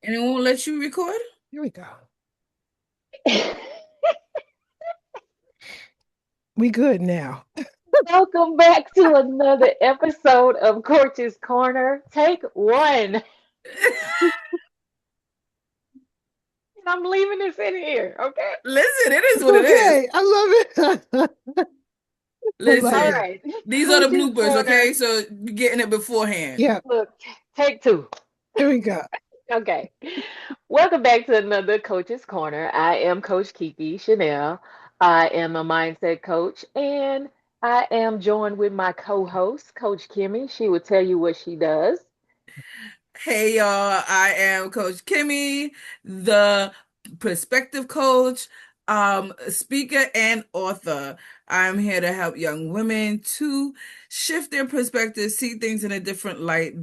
And it won't let you record? Here we go. We good now. Welcome back to another episode of Coaches Corner. Take one. And I'm leaving this in here, okay? Listen, it is It's what it is. okay. I love it. I love All Listen, it. right. these are the Coaches bloopers, Corner. okay? So you're getting it beforehand. Yeah, Look, take two. here we go. Okay. Welcome back to another Coaches Corner. I am Coach KimmyB Chanel. I am a mindset coach, and I am joined with my co-host, Coach Kimmy. She will tell you what she does. Hey y'all, I am Coach Kimmy, the perspective coach, speaker and author. I'm here to help young women to shift their perspective, see things in a different light,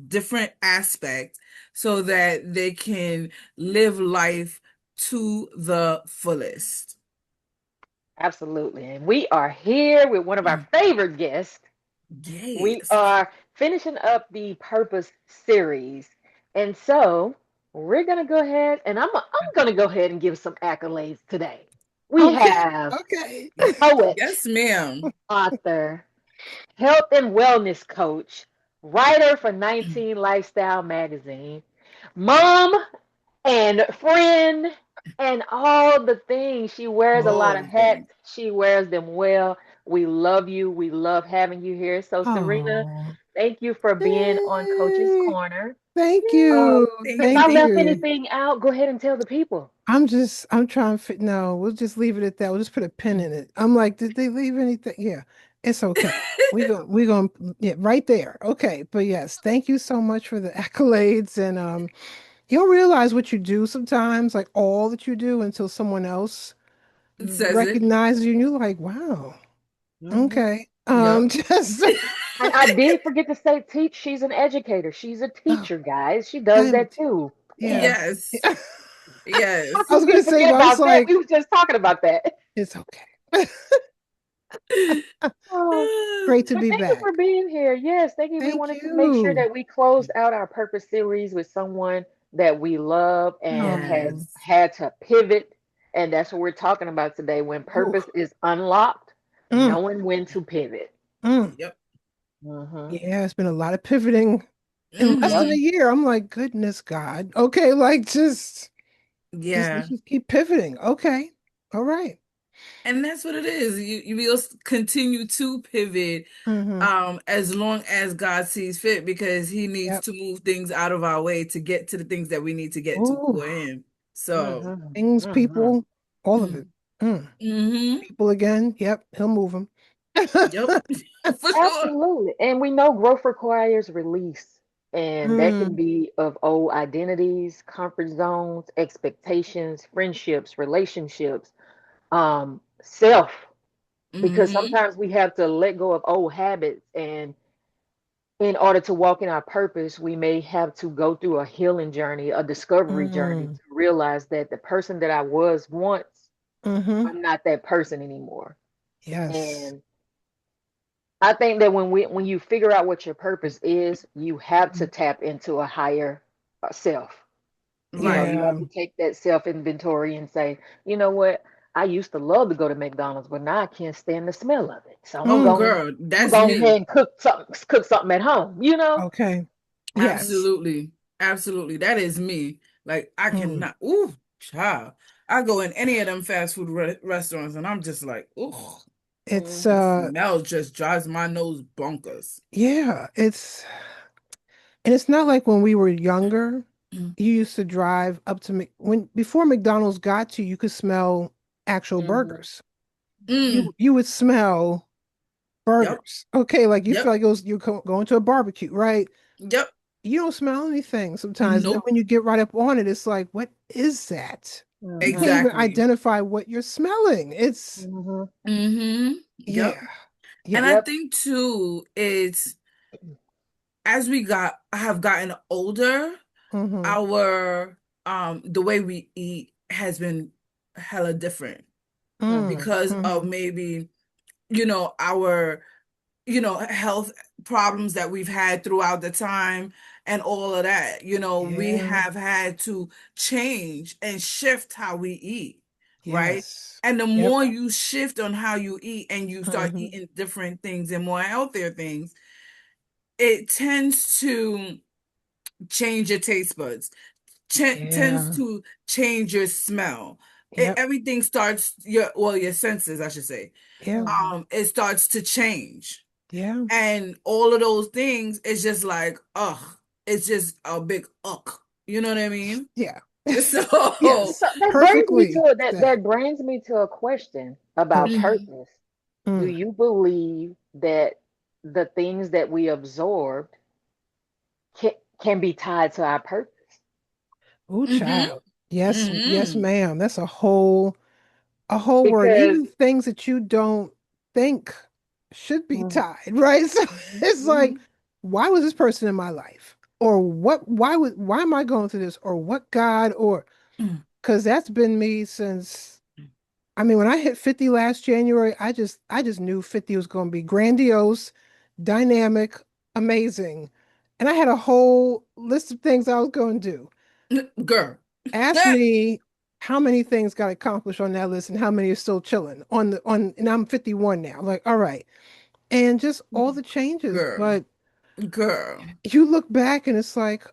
different aspect, so that they can live life to the fullest. Absolutely. And we are here with one of our favorite guests. We Yes. are finishing up the Purpose series. And so we're going to go ahead and I'm going to go ahead and give some accolades today. We Okay. have Okay. poet, Yes, ma'am. author, health and wellness coach, writer for 19 Lifestyle Magazine, mom and friend, and all the things. She wears a All lot of the things. hats. She wears them well. We love you. We love having you here. So, Serena, Oh, thank you for being on Coach's hey, Corner. thank Uh, you. Thank if you, I Thank thank left you. you. anything out, go ahead and tell the people. I'm trying to fit. No, we'll just leave it at that. We'll just put a pin in it. I'm like, did they leave anything? Yeah, it's okay. We going yeah, right there. Okay. But yes, thank you so much for the accolades. And you don't realize what you do sometimes, like all that you do until someone else It says it. recognizes you and you're like, wow, Hmm. okay. Yep. Just And I did forget to say, teach. She's an educator. She's a oh, teacher, guys. She does I'm that too. yeah. Yes. Yes. How I Yes. was could gonna we say, forget but I was about that? like, We were just talking about that. it's okay. Oh, Great to but be thank you for back. being here. Yes, thank you. We Thank wanted to make sure you. that we closed out our purpose series with someone that we love and has Oh, Yes. had to pivot. And that's what we're talking about today. When ooh, purpose is unlocked, mm, knowing when to pivot. mm. Yep. Hmm. Yeah, it's been a lot of pivoting in less Yep. than a Hmm. year. I'm like, goodness God. Okay, like just let's Yeah. just keep pivoting. Okay. All right. And that's what it is. You will continue to pivot Mm-hmm. as long as God sees fit because he needs Yep. to move things out of our way to get to the things that we need to get to Ooh, for him. So, Hmm. things, Hmm. people, all of it. Mm. mm-hmm. People again. Yep, he'll move them. Yep. For sure. Absolutely. And we know growth requires release. And that can Mm, be of old identities, comfort zones, expectations, friendships, relationships, self. Because Mm-hmm. sometimes we have to let go of old habits. And in order to walk in our purpose, we may have to go through a healing journey, a discovery journey mm, to realize that the person that I was once, mm-hmm. I'm not that person anymore. Yes. And I think that when you figure out what your purpose is, you have to tap into a higher self. You Right. have Yeah. to take that self inventory and say, you know what? I used to love to go to McDonald's, but now I can't stand the smell of it. So Oh, Mm, girl, I'm that's going me. ahead and cook something at home. okay. Yes. Absolutely. Absolutely. That is me. Like, I Mm. cannot. Ooh, child. I go in any of them fast food restaurants and I'm just like, ooh, It's Hmm. the smell just drives my nose bonkers. yeah, it's and it's not like when we were younger, you used to drive up to when before McDonald's got to you, you could smell actual Hmm. burgers. Mm. You would smell Yep. burgers. Okay, like you feel Yep. like you're going to a barbecue, right? Yep. You don't smell anything sometimes. And then Nope. when you get right up on it, it's like, what is that? You can't Hmm. even Exactly. identify what you're smelling. It's Hmm. Mm-hmm. Yep. yeah. And Yep. I Yep. think too, it's as we have gotten older, Mm-hmm. our the way we eat has been hella different Mm. because of Mm-hmm. maybe, our health problems that we've had throughout the time. and all of that. We Yeah. have had to change and shift how we eat, right? Yes. And the Yep. more you shift on how you eat and you start Hmm. eating different things and more healthier things, it tends to change your taste buds, tends Yeah. to change your smell. Yep. Everything starts your senses, I should say. Yeah. Mm-hmm. It starts to change. Yeah. And all of those things is just like, ugh, it's just a big ugh. You know what I mean? Yeah. So, Yes. So that brings me Perfectly to that said. that brings me to a question about Okay. mhm, purpose. Do Mm. you believe that the things that we absorbed can be tied to our purpose? Ooh, mhm, child. Yes, yes, mhm, ma'am. That's a whole word. Because Even things that you don't think should be Mhm, tied, right? So mhm, it's like, mhm, why was this person in my life? Or why am I going through this? Or what God, or because that's been me since, I mean, when I hit 50 last January, I just knew 50 was going to be grandiose, dynamic, amazing. And I had a whole list of things I was going to do. girl. Ask me how many things got accomplished on that list and how many are still chilling and I'm 51 now. Like, all right. And just all the changes. Girl, But girl. you look back and it's like,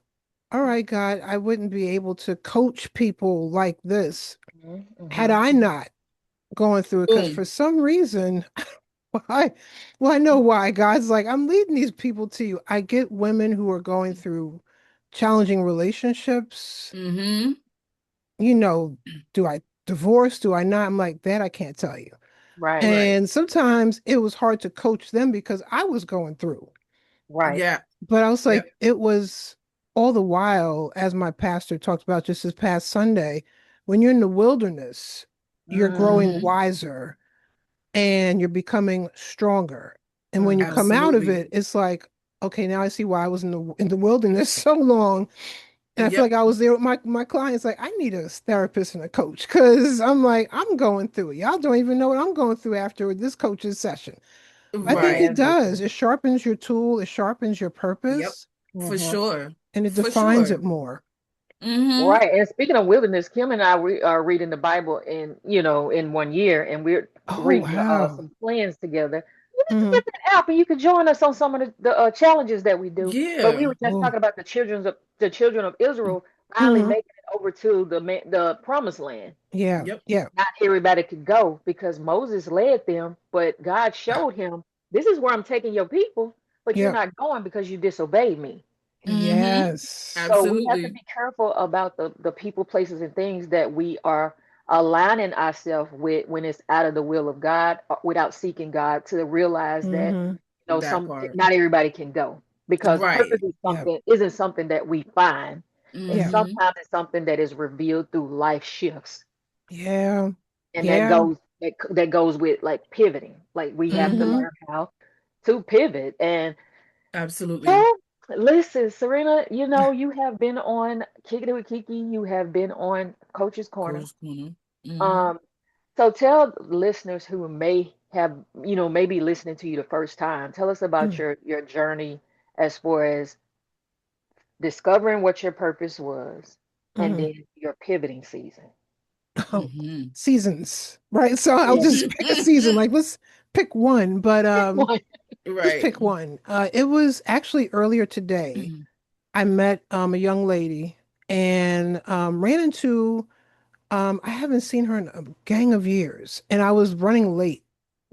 all right, God, I wouldn't be able to coach people like this mhm, had mhm, I not gone through it. Because Boom. for some reason, why? Well, I know why. God's like, I'm leading these people to you. I get women who are going through challenging relationships. Mm-hmm. You know, do I divorce? Do I not? I'm like, that I can't tell you. right, Right. And sometimes it was hard to coach them because I was going through. right. Yeah. But I was Yep. like, it was all the while, as my pastor talked about just this past Sunday, when you're in the wilderness, you're growing Mm-hmm. Mm-hmm. wiser and you're becoming stronger. And when you Mm-hmm. come out of Absolutely. it, it's like, okay, now I see why I was in the wilderness so long. And I feel Yep. like I was there with my clients, like, I need a therapist and a coach because I'm like, I'm going through it. Y'all don't even know what I'm going through after this coach's session. I think Right. it Yes, does. okay. It sharpens your tool, it sharpens your Yep. purpose, For Mm-hmm. sure. and it For defines sure. it more. Mm-hmm. Right. And speaking of wilderness, Kim and I are reading the Bible in 1 year, and we're Oh, reading wow. some plans together. You need to Hmm. get that app, and you can join us on some of the challenges that we do. But we Yeah. were just Oh, talking about the children of Israel finally hmm. making it over to the promised land. Yeah, Yep. yeah, Not everybody could go because Moses led them, but God showed him, "This is where I'm taking your people, but you're yeah. not going because you disobeyed me." Mm-hmm. Yes. So we have to Absolutely. be careful about the people, places, and things that we are aligning ourselves with when it's out of the will of God without seeking God to realize that Hmm. That some part. not everybody can go because Right. purpose is Yeah, something isn't something that we find. It's yeah, Mm-hmm. sometimes it's something that is revealed through life shifts, yeah, and that yeah. goes with like pivoting. Like we have to Hmm. learn how to pivot. And Absolutely. so, listen, Serena, you have been on Kick It with Kiki. You have been on Coach's Corner. Coach Korner. Mm-hmm. Um, so tell listeners who may be listening to you the first time, tell us about your journey as far as discovering what your purpose was and Hmm. then your pivoting season. Oh, Mm-hmm. seasons, right? So I'll Yeah. just pick a season. Like, let's pick one, but One. just Right. pick one. It was actually earlier today. I met a young lady and ran into I haven't seen her in a gang of years, and I was running late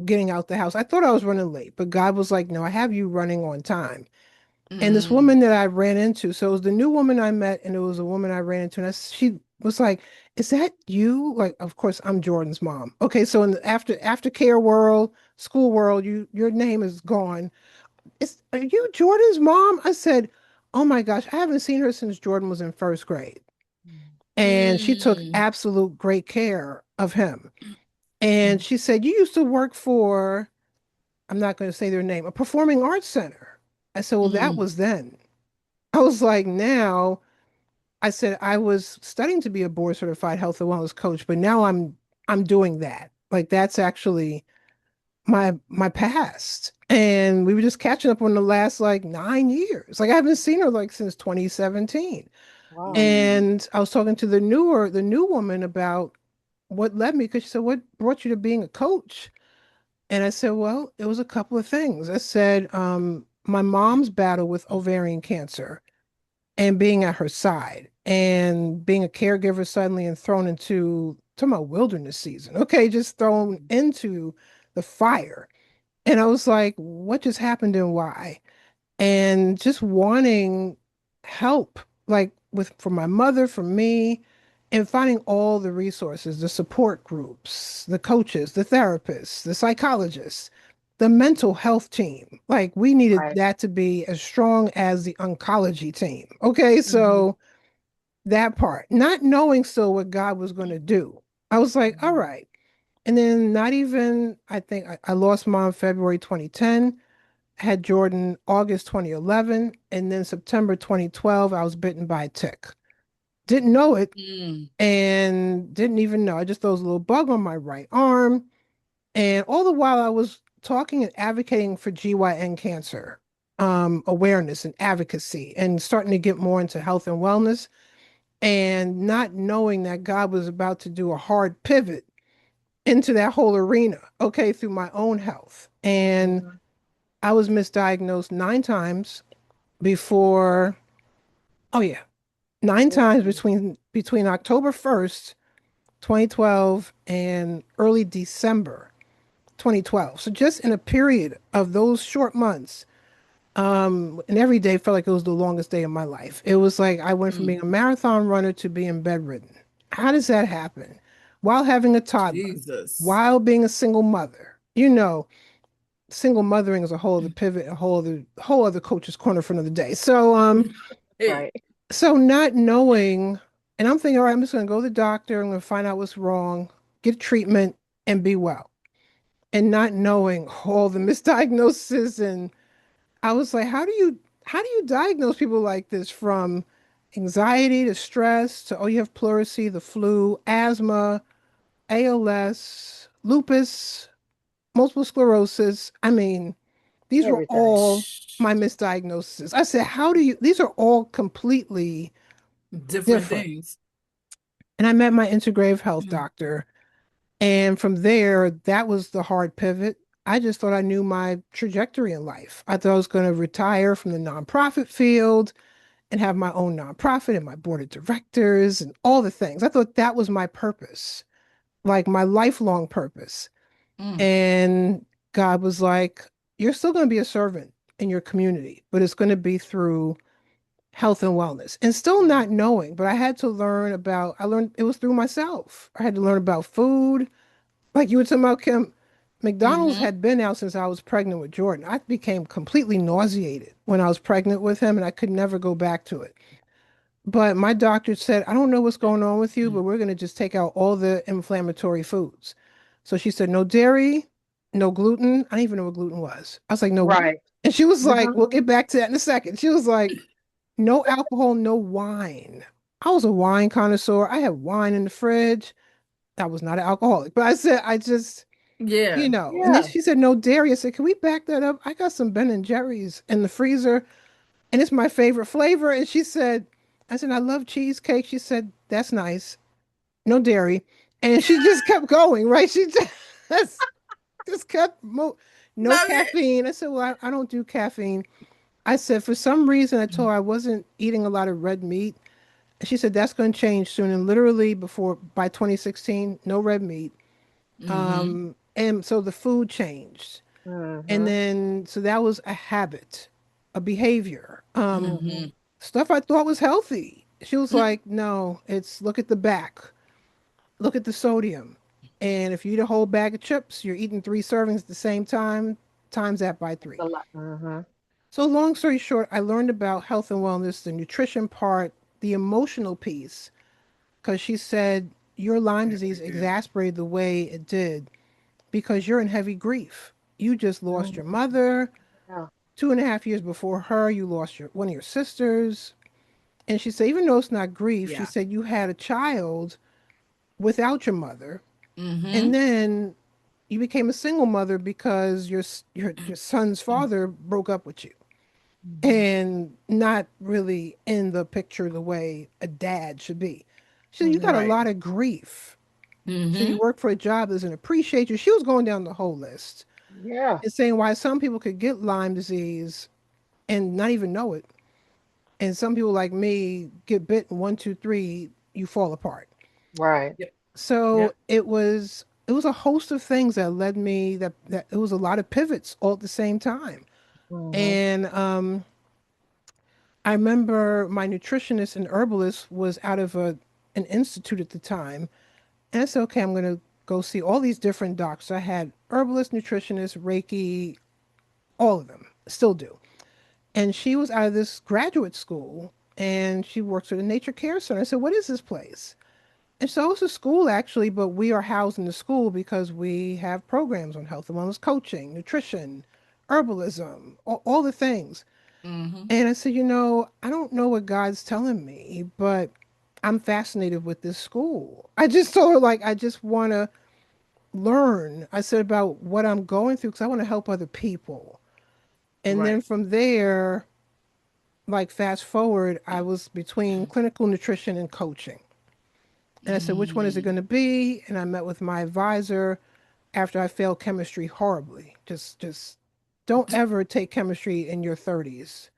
getting out the house. I thought I was running late, but God was like, "No, I have you running on time." And this Mm-hmm. woman that I ran into, so it was the new woman I met, and it was a woman I ran into, and she was like, "Is that you?" Like, of course, I'm Jordan's mom. Okay, so in the aftercare world, school world, your name is gone. Are you Jordan's mom? I said, "Oh my gosh, I haven't seen her since Jordan was in first grade." And she took Mm-hmm. absolute great care of him. And she said, "You used to work for, I'm not going to say their name, a performing arts center." I said, "Well, that Mm-hmm. was then." I was like, now, I said, I was studying to be a board certified health and wellness coach, but now I'm doing that. Like that's actually my past. And we were just catching up on the last like 9 years. Like I haven't seen her like since 2017. Wow. Mm. And I was talking to the new woman about what led me, because she said, "What brought you to being a coach?" And I said, "Well, it was a couple of things." I said, my mom's battle with ovarian cancer and being at her side and being a caregiver suddenly and thrown into, talking about wilderness season. Okay, just thrown into the fire. And I was like, what just happened and why? And just wanting help, like with for my mother, for me, and finding all the resources, the support groups, the coaches, the therapists, the psychologists, the mental health team. Like we needed Right. that to be as strong as the oncology team. Okay, Mhm. so that part, not knowing still what God was going to do. I was like, all Mhm. right. And then not even, I think I lost mom February 2010, had Jordan August 2011, and then September 2012, I was bitten by a tick. Didn't know it Mm. and didn't even know. I just thought it was a little bug on my right arm. And all the while I was talking and advocating for GYN cancer awareness and advocacy and starting to get more into health and wellness and not knowing that God was about to do a hard pivot into that whole arena, okay, through my own health. And Mhm. I was misdiagnosed 9 times before, oh yeah, 9 times Mm. between October 1st, 2012 and early December 2012. So just in a period of those short months, and every day felt like it was the longest day of my life. It was like I went from Mm. being a marathon runner to being bedridden. How does that happen? While having a toddler, Jesus. while being a single mother. Single mothering is a whole other pivot, a whole other coach's corner for another day. Hey. Right. So not knowing, and I'm thinking, all right, I'm just gonna go to the doctor, I'm gonna find out what's wrong, get treatment, and be well. And not knowing all the misdiagnoses, and I was like, how do you diagnose people like this, from anxiety to stress to, oh, you have pleurisy, the flu, asthma, ALS, lupus, multiple sclerosis. I mean, these were Everything. all my misdiagnoses. I said, how do you, these are all completely Different different. things. And I met my integrative health Mm. doctor. And from there, that was the hard pivot. I just thought I knew my trajectory in life. I thought I was going to retire from the nonprofit field and have my own nonprofit and my board of directors and all the things. I thought that was my purpose, like my lifelong purpose. Mm. And God was like, you're still going to be a servant in your community, but it's going to be through health and wellness. And still not knowing, but I had to learn about, I learned it was through myself. I had to learn about food. Like you were talking about, Kim, McDonald's Mm-hmm. had been out since I was pregnant with Jordan. I became completely nauseated when I was pregnant with him, and I could never go back to it. But my doctor said, I don't know what's going on with you, but we're going to just take out all the inflammatory foods. So she said, no dairy, no gluten. I didn't even know what gluten was. I was like, no wheat. Right. And she was like, Uh-huh. we'll get back to that in a second. She was like, no alcohol, no wine. I was a wine connoisseur. I had wine in the fridge. I was not an alcoholic, but I said, Yeah. And then Yeah. she said, no dairy. I said, can we back that up? I got some Ben and Jerry's in the freezer and it's my favorite flavor. And she said, I said, I love cheesecake. She said, that's nice. No dairy. And she just kept going, right? She just kept, no Love it. caffeine. I said, well, I don't do caffeine. I said, for some reason, I told her I wasn't eating a lot of red meat. And she said, that's going to change soon. And literally by 2016, no red meat. Mm-hmm. And so the food changed. And Mm-hmm. then, so that was a habit, a behavior. Mm-hmm. Mm-hmm. Stuff I thought was healthy. She was like, no, it's look at the back, look at the sodium. And if you eat a whole bag of chips, you're eating 3 servings at the same time, times that by A three. lot. Mm-hmm. So, long story short, I learned about health and wellness, the nutrition part, the emotional piece, because she said, your Lyme disease exasperated the way it did because you're in heavy grief. You just lost your Mm-hmm. mother. Yeah. 2.5 years before her, you lost one of your sisters. And she said, even though it's not grief, she Yeah. said you had a child without your mother. And Mm-hmm. then you became a single mother because your son's father broke up with you Mhm. and not really in the picture the way a dad should be. So you got Mhm. a Right. lot of grief. So you Mm-hmm. work for a job that doesn't appreciate you. She was going down the whole list Yeah. and saying why some people could get Lyme disease and not even know it. And some people like me get bit in one, two, three, you fall apart. Right. Yep. So Yep. it was a host of things that led me that it was a lot of pivots all at the same time. Mhm. And I remember my nutritionist and herbalist was out of an institute at the time. And I said, okay, I'm going to go see all these different docs. I had herbalist, nutritionist, Reiki, all of them, still do. And she was out of this graduate school and she works at a nature care center. I said, what is this place? And so it's a school actually, but we are housed in the school because we have programs on health and wellness coaching, nutrition, herbalism, all the things. Mm-hmm. And I said, I don't know what God's telling me, but I'm fascinated with this school. I just told her, like, I just want to learn. I said about what I'm going through because I want to help other people. And then Right. from there, like, fast forward, I was between clinical nutrition and coaching. And I said, which one is it Mm-hmm. going to be? And I met with my advisor after I failed chemistry horribly. Just don't ever take chemistry in your 30s.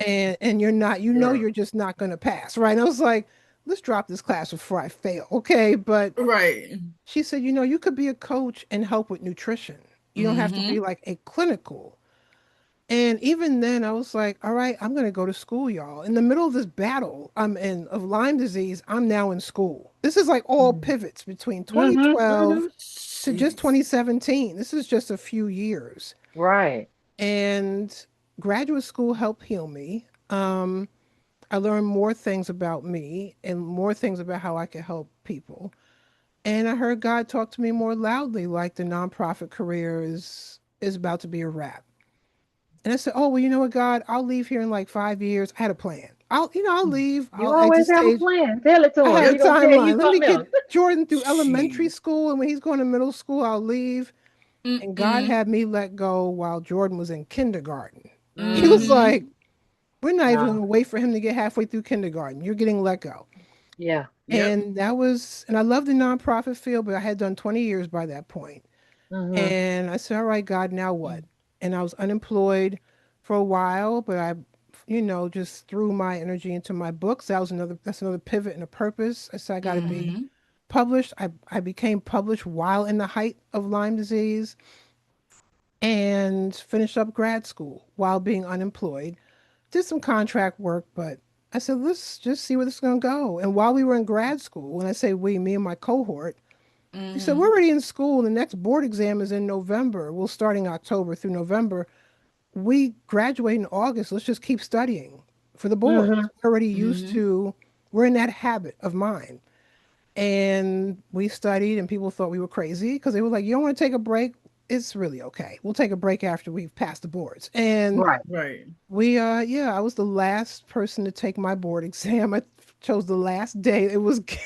And you're not, Girl. you're just not going to pass, right? And I was like, let's drop this class before I fail, okay? But Right. she said, you could be a coach and help with nutrition. You don't have to be Mm-hmm. like a clinical. And even then, I was like, all right, I'm going to go to school, y'all. In the middle of this battle I'm in of Lyme disease, I'm now in school. This is like all Mhm. pivots between Mhm. 2012 Mhm. to just Jeez. 2017. This is just a few years. Right. And graduate school helped heal me. I learned more things about me and more things about how I could help people. And I heard God talk to me more loudly, like the nonprofit career is about to be a wrap. And I said, "Oh, well, you know what, God? I'll leave here in like 5 years. I had a plan. I'll leave. You I'll exit always have a stage. plan. Tell it to I him. had a He gonna tell you timeline. Let me something get else. Jordan through elementary Jeez. school, and when he's going to middle school, I'll leave." And God Mm-mm. had me let go while Jordan was in kindergarten. He was Mhm. Mm-hmm. like, "We're not even going No. to wait for him to get halfway through kindergarten. You're getting let go." Yeah. Yep. And I love the nonprofit field, but I had done 20 years by that point. Mhm. And I said, all right, God, now what? And I was unemployed for a while, but just threw my energy into my books. That's another pivot and a purpose. I said, I got to be Mm-hmm. published. I became published while in the height of Lyme disease and finished up grad school while being unemployed. Did some contract work, but I said, let's just see where this is going to go. And while we were in grad school, when I say we, me and my cohort, we said, we're Mm-hmm. already in school. The next board exam is in November. We'll starting October through November. We graduate in August. Let's just keep studying for the boards. Mhm. We're already used Mm-hmm. to, we're in that habit of mind. And we studied, and people thought we were crazy because they were like, you don't want to take a break? It's really okay. We'll take a break after we've passed the boards. And Right. Right. yeah, I was the last person to take my board exam. I chose the last day it was given.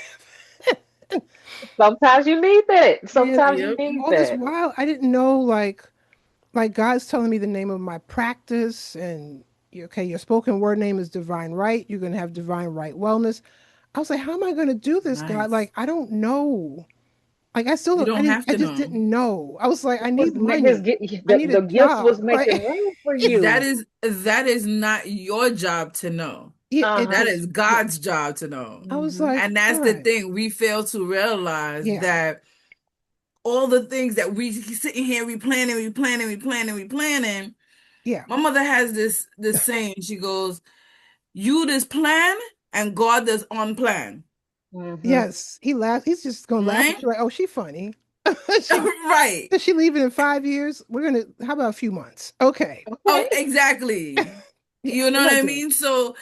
Sometimes you need that. And Sometimes you Yep. need all this that. while, I didn't know like God's telling me the name of my practice and okay, your spoken word name is Divine Right. You're gonna have Divine Right Wellness. I was like, how am I gonna do this, God? Nice. Like, I don't know. Like I still You don't, don't have I to just know. didn't know. I was like, I Was need his money. I the need a the gifts job. was Right. making room for That you. is not your job to know. Yeah, it Uh-huh. That just is yeah. God's job to know. I was Mhm. like, And that's the God, thing. We fail to realize yeah. that all the things that we sitting here replanning, replanning, replanning, replanning. Yeah. My mother has this saying. She goes, "You this plan, and God does on plan." Mhm. Yes. He laughed. He's just gonna laugh at Right? you like, oh, she funny. she Right. is she leaving in 5 years? We're gonna how about a few months? Okay. Oh, Okay. exactly. Yeah, You know we're what not I doing mean? So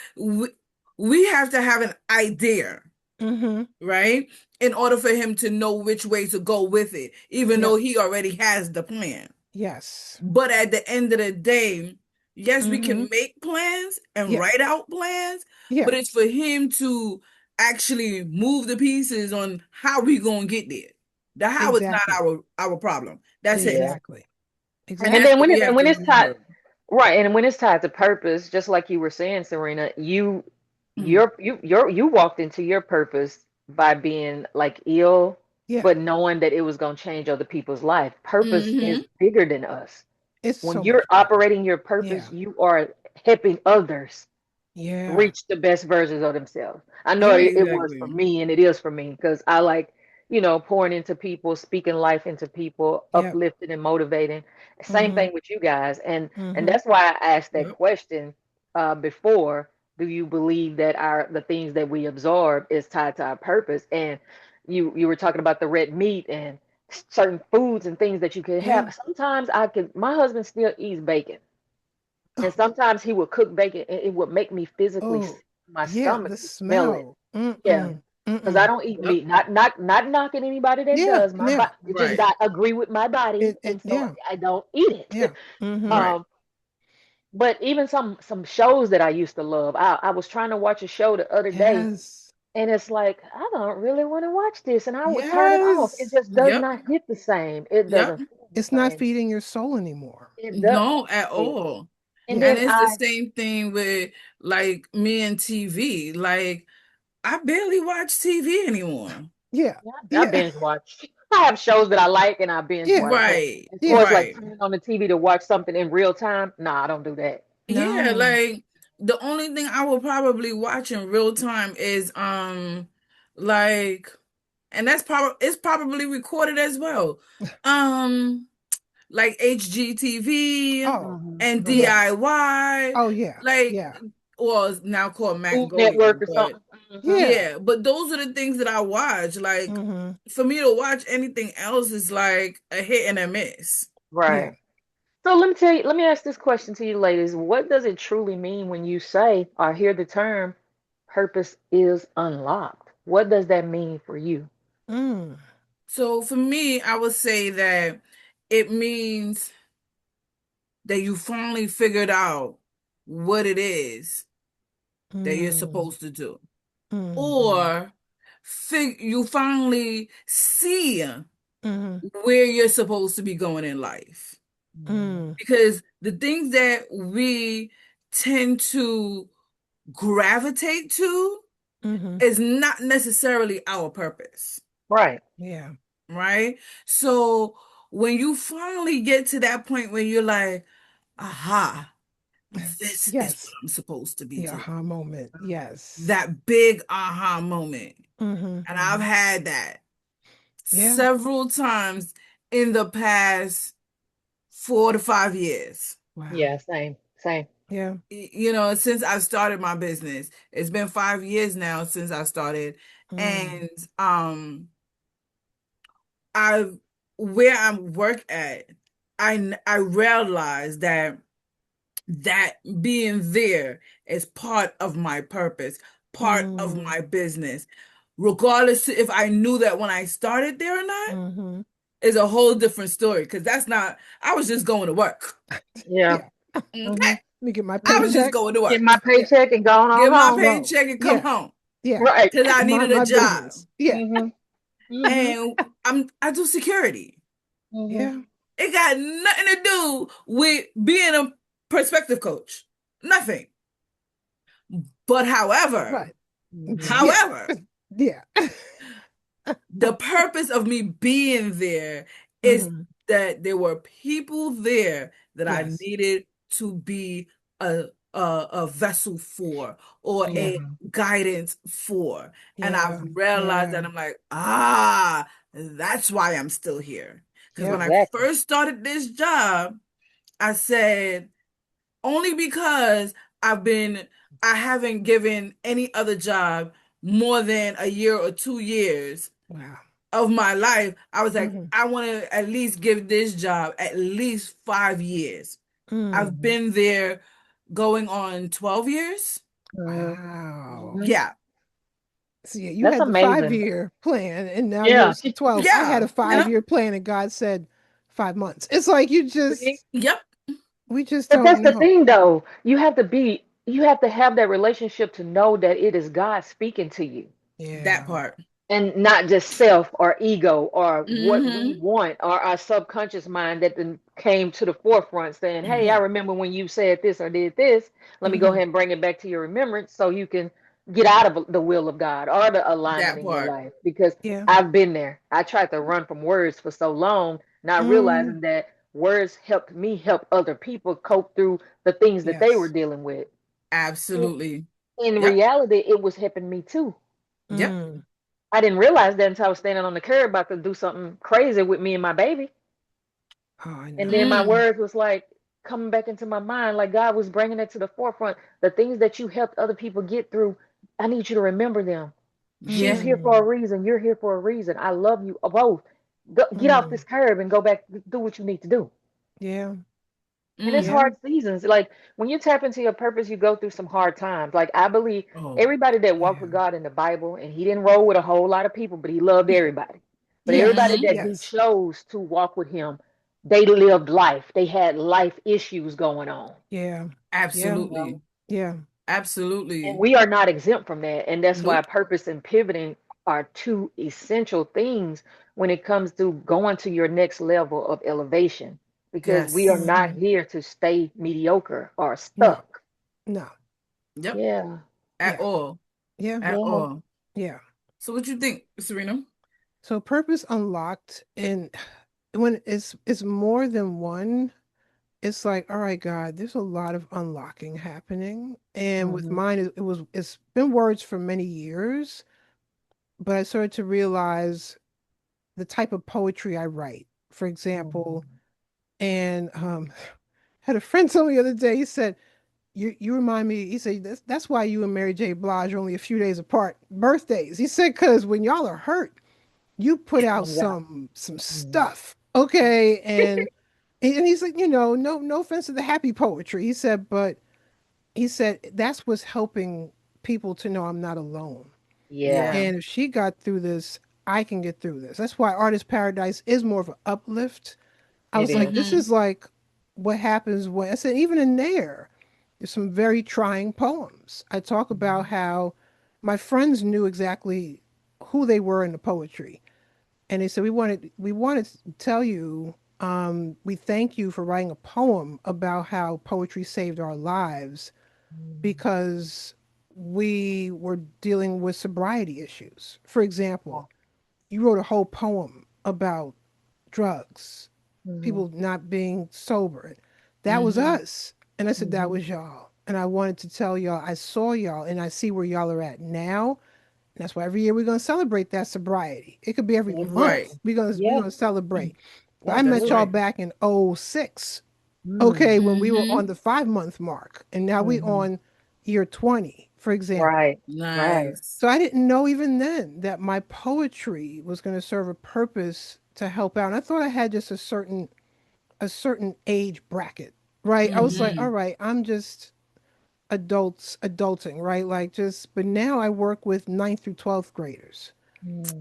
we have to have an idea, it. Mm-hmm. right? In order for him to know which way to go with it, even Yep. though he already has the plan. Yes. But at the end of the day, yes, we Mm-hmm. can make plans and Yeah. write out plans, Yeah. but it's for him to actually move the pieces on how we gonna get there. The how is not Exactly. our problem. That's it. Yeah. Exactly. And And that's Exactly. then what we and have when to it's tied, remember. right, and when it's tied to purpose, just like you were saying, Serena, Mm. you walked into your purpose by being like ill, Yeah. but knowing that it was going to change other people's life. Purpose is Mm-hmm. bigger than us. It's When so you're much bigger. operating your purpose, Yeah. you are helping others Yeah. reach the best versions of themselves. I know Yeah. it was for Exactly. me and it is for me because I like, pouring into people, speaking life into people, Yep. uplifting and motivating. Same Mm-hmm. thing with you guys. And Mm-hmm. that's why I asked that Yep. question before. Do you believe that the things that we absorb is tied to our purpose? And you were talking about the red meat and certain foods and things that you could Yeah. have. Sometimes my husband still eats bacon. And Oh, sometimes he would cook bacon and it would make me physically oh, sick to my yeah. stomach The to smell it. smell. Yeah. Mm-mm. Because I Mm-mm. don't eat Yep. meat. Not knocking anybody that Yeah. does. My Yeah. body it just Right. not agree with my body. It And so yeah. I don't eat Yeah. it. Mm-hmm. Right. um, but even some shows that I used to love, I was trying to watch a show the other day Yes. and it's like, I don't really want to watch this. And I would turn it off. It Yes. just does Yep. not hit the same. It Yep. doesn't feel the It's not same. feeding your soul anymore. It does. No, at all. And Yeah. And then it's the same thing with like me and TV. Like I barely watch TV anymore. Yeah. I Yeah. binge watch. I have shows that I like and I binge Yeah. watch, but Right. as far Yeah. as like Right. turning on the TV to watch something in real time, nah, I don't do that. Yeah, No. like the only thing I will probably watch in real time is like and that's probably it's probably recorded as well. Um like HGTV Oh, Hmm. and Hmm. yes. DIY, Oh, yeah. like Yeah. or it's now called Food Network Magnolia, or but something. Hmm. Yeah. yeah, but those are the things that I watch. Like Mm-hmm. for me to watch anything else is like a hit and a miss. Yeah. Right. So let me ask this question to you ladies. What does it truly mean when you say or hear the term purpose is unlocked? What does that mean for you? Mm. So for me, I would say that it means that you finally figured out what it is that you're Mm. supposed to do. Mm-hmm. Or you finally see Mm-hmm. where you're supposed to be going in life. Mm. Because the things that we tend to gravitate to Mm-hmm. is not necessarily our purpose, Right. Yeah. right? So when you finally get to that point where you're like, aha, this is what Yes. I'm supposed to be The doing. aha moment. Yes. That big aha moment. Mm-hmm. And I've had that Yeah. several times in the past 4 to 5 years. Wow. Yeah, same. Same. Yeah. You know, since I started my business. It's been 5 years now since I started. Mm. And I where I work at, I realized that being there is part of my purpose, part of Mm. my business. Regardless if I knew that when I started there or not, Mm-hmm. is a whole different story. Because that's not, I was just going to work. Yeah. Yeah. Okay. Hmm. Let me get my I was just paycheck. going to Get my work, Yeah. paycheck and going on get my home. Go. paycheck and come Yeah. home Yeah. Right. because I My needed a my job. business. Yeah. Hmm. Hmm. And I do security. Hmm. Yeah. It got nothing to do with being a perspective coach. Nothing. But But Hmm. yeah. however, Yeah. the purpose of me being there is Mm-hmm. that there were people there that I Yes. needed to be a a vessel for or Yeah. a Hmm. guidance for. And I've Yeah. realized Yeah. that I'm like, that's why I'm still here. Because when Yep. I Exactly. first started this job, I said, only because I've been, I haven't given any other job more than a year or 2 years Wow. of my life. I was like, Mm-hmm. I want to at least give this job at least 5 years. Mm. I've been there going on 12 years. Hmm. Wow. Hmm. Yeah. So yeah, you That's had the amazing. 5 year plan and now Yeah. yours is 12. I had Yeah. a 5 year plan and God said 5 months. It's like See? Yep. we just But don't that's the know. thing though. You have to have that relationship to know that it is God speaking to you. That Yeah. part. and not just self or ego or what we Mm-hmm. want or our subconscious mind that then came to the forefront saying, hey, I Mm-hmm. remember when you said this or did this. Let me go Mm-hmm. ahead and bring it back to your remembrance so you can get out of the will of God or the alignment That in your part. life. Because Yeah. I've been there. I tried to run from words for so long, not Mm, realizing that words helped me help other people cope through the things that they were yes. dealing with. In, Absolutely. in Yep. reality, it was helping me too. Yep. Mm. I didn't realize that until I was standing on the curb about to do something crazy with me and my baby. Oh, I And then my know. Mm. words was like coming back into my mind, like God was bringing it to the forefront. The things that you helped other people get through, I need you to remember them. She's Yeah. here for a Mm, reason. You're here for a reason. I love you both. Go, get off mm. this curb and go back, do what you need to do. Yeah. And it's Mm. Yeah. hard seasons. Like when you tap into your purpose, you go through some hard times. Like I believe Oh, everybody that walked Yeah. with God in the Bible, and he didn't roll with a whole lot of people, but he loved everybody. But Yes. everybody mm-hmm. that he Yes. chose to walk with him, they lived life. They had life issues going on. Yeah. Yeah. You know? Absolutely. Yeah. And Absolutely. we are not exempt from that. And that's why Nope. purpose and pivoting are two essential things when it comes to going to your next level of elevation. Because we are Yes. not Hmm. here to stay mediocre or No. stuck. No. Yep. Yeah, At Yeah. all. Yeah. At yeah. all. Yeah. So what you think, Serena? So purpose unlocked, and when it's more than one, it's like, all right, God, there's a lot of unlocking happening. And with Hmm. mine, it's been words for many years, but I started to realize the type of poetry I write, for example. Hmm. And had a friend tell me the other day, he said, you remind me, he said, that's why you and Mary J. Blige are only a few days apart, birthdays. He said, because when y'all are hurt, you put out Comes out. some Hmm. stuff. Okay. And he's like, no offense to the happy poetry. He said, but he said that's what's helping people to know I'm not alone. Yeah, Yeah. And if she got through this, I can get through this. That's why Artist Paradise is more of an uplift. I it was like, is. this Mm-hmm. is like what happens when I said, even in there's some very trying poems. I talk about Hmm. how my friends knew exactly who they were in the poetry. And they said, we wanted to tell you, we thank you for writing a poem about how poetry saved our lives because we were dealing with sobriety issues. For Yeah. example, you wrote a whole poem about drugs, Hmm. people not being sober. That was Mm-hmm. us. And I said, that Hmm. was y'all. And I wanted to tell y'all, I saw y'all and I see where y'all are at now. And that's why every year we're going to celebrate that sobriety. It could be every That's month. Right. it. We're Yeah, going to celebrate. But I That's met y'all absolutely. right. back in '06. Okay, Mm. when we were on Mm-hmm. the 5 month mark. And now we Hmm. on year 20, for example. Right, right. Nice. So I didn't know even then that my poetry was going to serve a purpose to help out. And I thought I had just a certain age bracket, right? I was like, Mm-hmm. all right, I'm just adulting, right? Like just, but now I work with ninth through 12th graders.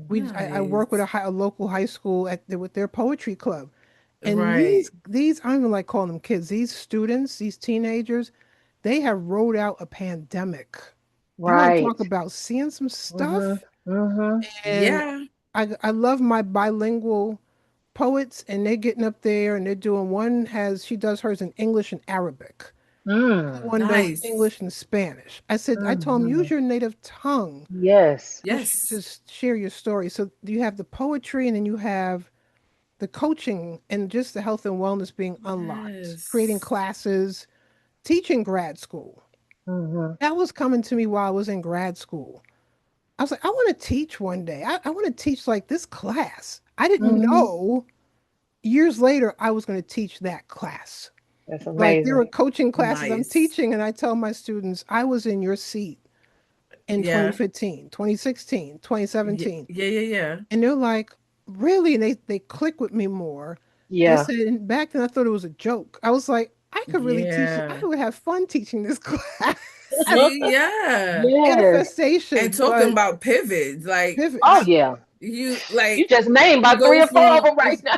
I work with Nice. a local high school with their poetry club. And Right. I don't even like calling them kids. These students, these teenagers, they have rode out a pandemic. You want to Right. talk about seeing some Hmm. stuff? Hmm. And Yeah. I love my bilingual poets, and they're getting up there and they're doing, she does hers in English and Arabic. The other Mm. one does Nice. English and Spanish. I told him, Hmm. use your native tongue Yes. Yes. to share your story. So you have the poetry and then you have the coaching and just the health and wellness being unlocked, creating Yes. classes, teaching grad school. Hmm. That was coming to me while I was in grad school. I was like, I want to teach one day. I want to teach like this class. I didn't Hmm. know years later I was going to teach that class. That's Like there amazing. were coaching classes I'm Nice. teaching, and I tell my students, I was in your seat in Yeah. 2015, 2016, Yeah. 2017. Yeah. Yeah. Yeah. And they're like, really? And they click with me more. And I Yeah. said, and back then I thought it was a joke. I was like, I could really teach it. I Yeah. would have fun teaching this class. See, yeah. Yes. And Manifestation, talking but about pivots, like Oh pivots. yeah. you You like just named you about go three or four of from them right now.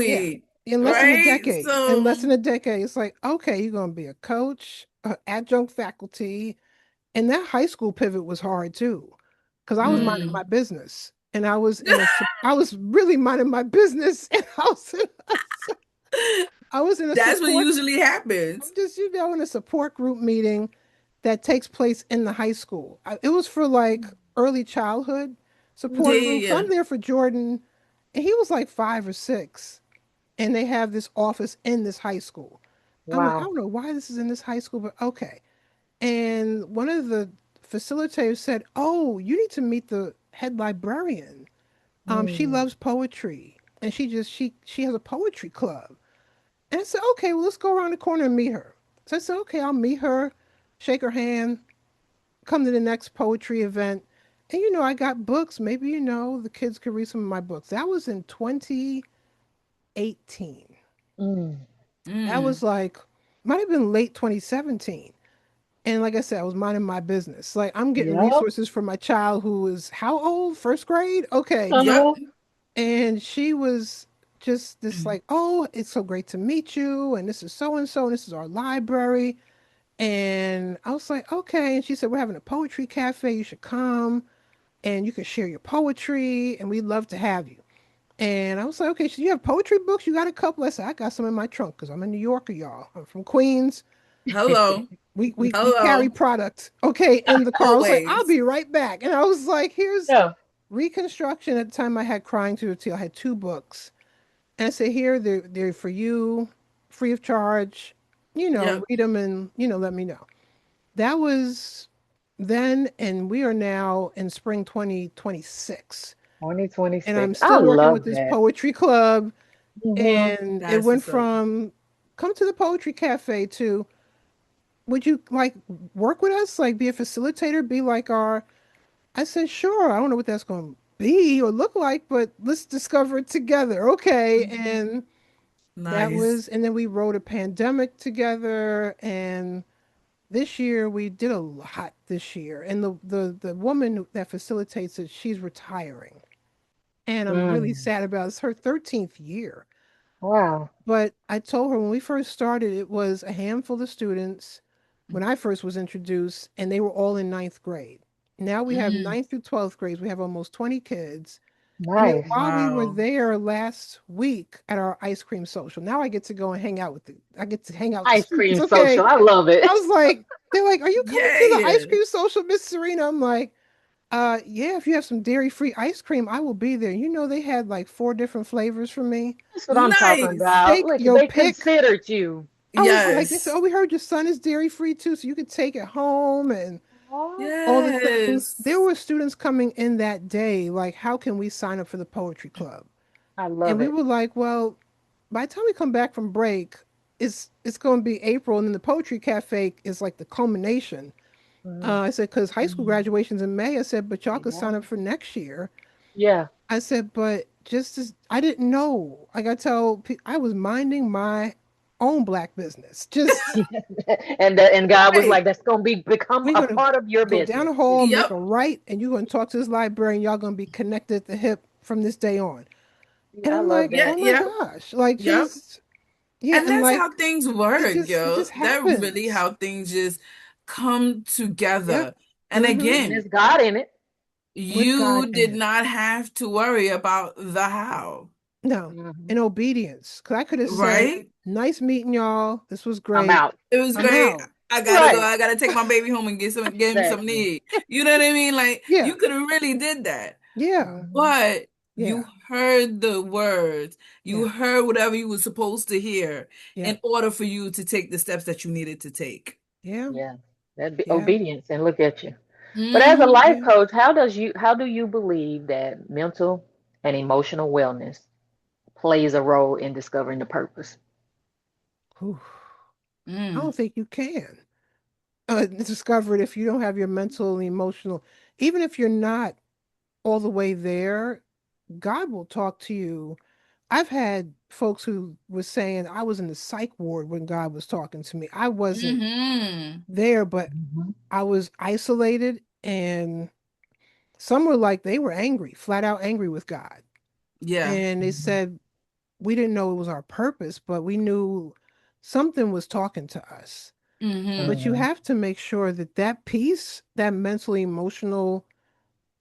Yeah. exactly, In less than a right? decade. In less So than a decade, it's like, okay, you're going to be a coach, adjunct faculty. And that high school pivot was hard too. because I was minding Mm. my business, and I was really minding my business, and I was in a That's what support. usually I'm happens. just, in a support group meeting that takes place in the high school. It was for like early childhood Yeah, support group. So yeah, I'm there for Jordan, and he was like 5 or 6, and they have this office in this high school. I'm like, I Wow. don't know why this is in this high school, but okay. And one of the facilitators said, "Oh, you need to meet the head librarian. She Mm. loves poetry, and she has a poetry club." And I said, "Okay, well, let's go around the corner and meet her." So I said, "Okay, I'll meet her, shake her hand, come to the next poetry event." And I got books. Maybe the kids could read some of my books. That was in 2018. Mm. That was mm. like might have been late 2017. And like I said, I was minding my business. Like I'm getting Yep. resources for my child who is how old? First grade? Okay. Yep. Uh-huh. And she was just this like, oh, it's so great to meet you. And this is so and so. And this is our library. And I was like, okay. And she said, we're having a poetry cafe. You should come and you can share your poetry. And we'd love to have you. And I was like, okay, so you have poetry books? You got a couple? I said, I got some in my trunk because I'm a New Yorker, y'all. I'm from Queens. Hello. We carry Hello. product, okay, in the car. I was like, I'll Always. be right back. And I was like, here's Yeah. Reconstruction. At the time I had Crying to the Teal. I had 2 books. And I said, here, they're for you, free of charge. Yep. Read them and, let me know. That was then, and we are now in spring 2026. And I'm 2026. I still working with love this that. poetry club. Hmm. And it That's went what's up. from come to the poetry cafe to would you like work with us? Like be a facilitator, be like our I said, sure. I don't know what that's going to be or look like, but let's discover it together. Okay. And Nice. and then we wrote a pandemic together. And this year we did a lot this year. And the woman that facilitates it, she's retiring. And I'm really Mm. sad about it. It's her 13th year. Wow. But I told her when we first started, it was a handful of students when I first was introduced, and they were all in ninth grade. Now we have Mm. ninth through 12th grades. We have almost 20 kids. And then Nice. while we were Wow. there last week at our ice cream social, now I get to go and hang out with I get to hang out with the Ice students. cream Okay. social. I love I it. was like, they're like, are you coming to the ice Yeah. cream social, Miss Serena? I'm like, yeah, if you have some dairy-free ice cream, I will be there. They had like 4 different flavors for me. That's what I'm talking Nice. about. Take Look, your they pick. considered you. I was like, they said, Yes. oh, we heard your son is dairy free too, so you could take it home and Oh, all the things. There Yes. were students coming in that day, like, how can we sign up for the poetry club? I And love we it. were like, well, by the time we come back from break, it's going to be April, and then the poetry cafe is like the culmination. Mhm. I said, because high school Mhm. graduation's in May. I said, but y'all could sign Yeah. up for next year. Yeah. I said, but just as I didn't know, like I tell, I was minding my own black business, just And God was Right. like, that's gonna become we're a gonna part of your go down business. the hall, make Yep. a right, and you're gonna talk to this librarian. Y'all gonna be connected at the hip from this day on. And I I'm love like, Yeah. that. oh my Yep. gosh, like Yep. just yeah, And and that's how like things work, it yo. just That really happens. how things just come Yep. together. And Mm-hmm. And again, it's God in it. With God you in did it. not have to worry about the how, No, Hmm. in obedience. Cause I could have said, right? nice meeting y'all. This was I'm great. out. It was I'm great. out. I gotta go. Right. I gotta take my baby home and get him some Exactly. need. You know what I mean? Like Yeah. you could have really did that. Yeah. Hmm. But Yeah. you heard the words. You Yeah. heard whatever you were supposed to hear Yeah. in order for you to take the steps that you needed to take. Yeah. Yeah. That'd be Yeah. obedience and look at you. But as a Hmm. life Yeah. coach, how do you believe that mental and emotional wellness plays a role in discovering the purpose? Whew. I Mm. don't think you can. Discover it if you don't have your mental and emotional, even if you're not all the way there, God will talk to you. I've had folks who were saying I was in the psych ward when God was talking to me. I wasn't Hmm. there, but Hmm. I was isolated, and some were like they were angry, flat out angry with God. Yeah. And they said we didn't know it was our purpose, but we knew something was talking to us. Hmm. But you Hmm. have to make sure that that peace, that mental emotional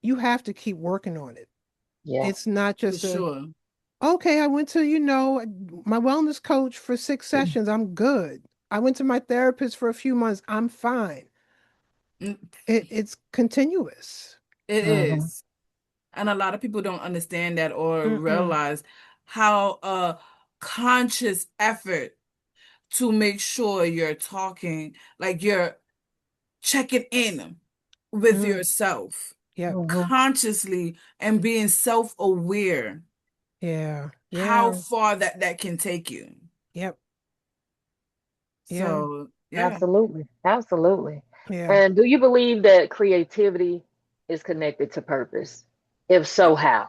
you have to keep working on it. Yeah. It's not for just a, sure. okay, I went to, my wellness coach for 6 sessions. I'm good. I went to my therapist for a few months. I'm fine. Mm, It's continuous. it Hmm. is. And a lot of people don't understand that or Mm-mm. realize how a conscious effort to make sure you're talking, like you're checking in with Mm. yourself Yep. Hmm. consciously and being self-aware, Yeah. how Yeah. far that can take you. Yep. Yeah. So, yeah. Absolutely. Absolutely. Yeah. And do you believe that creativity is connected to purpose? If so, how?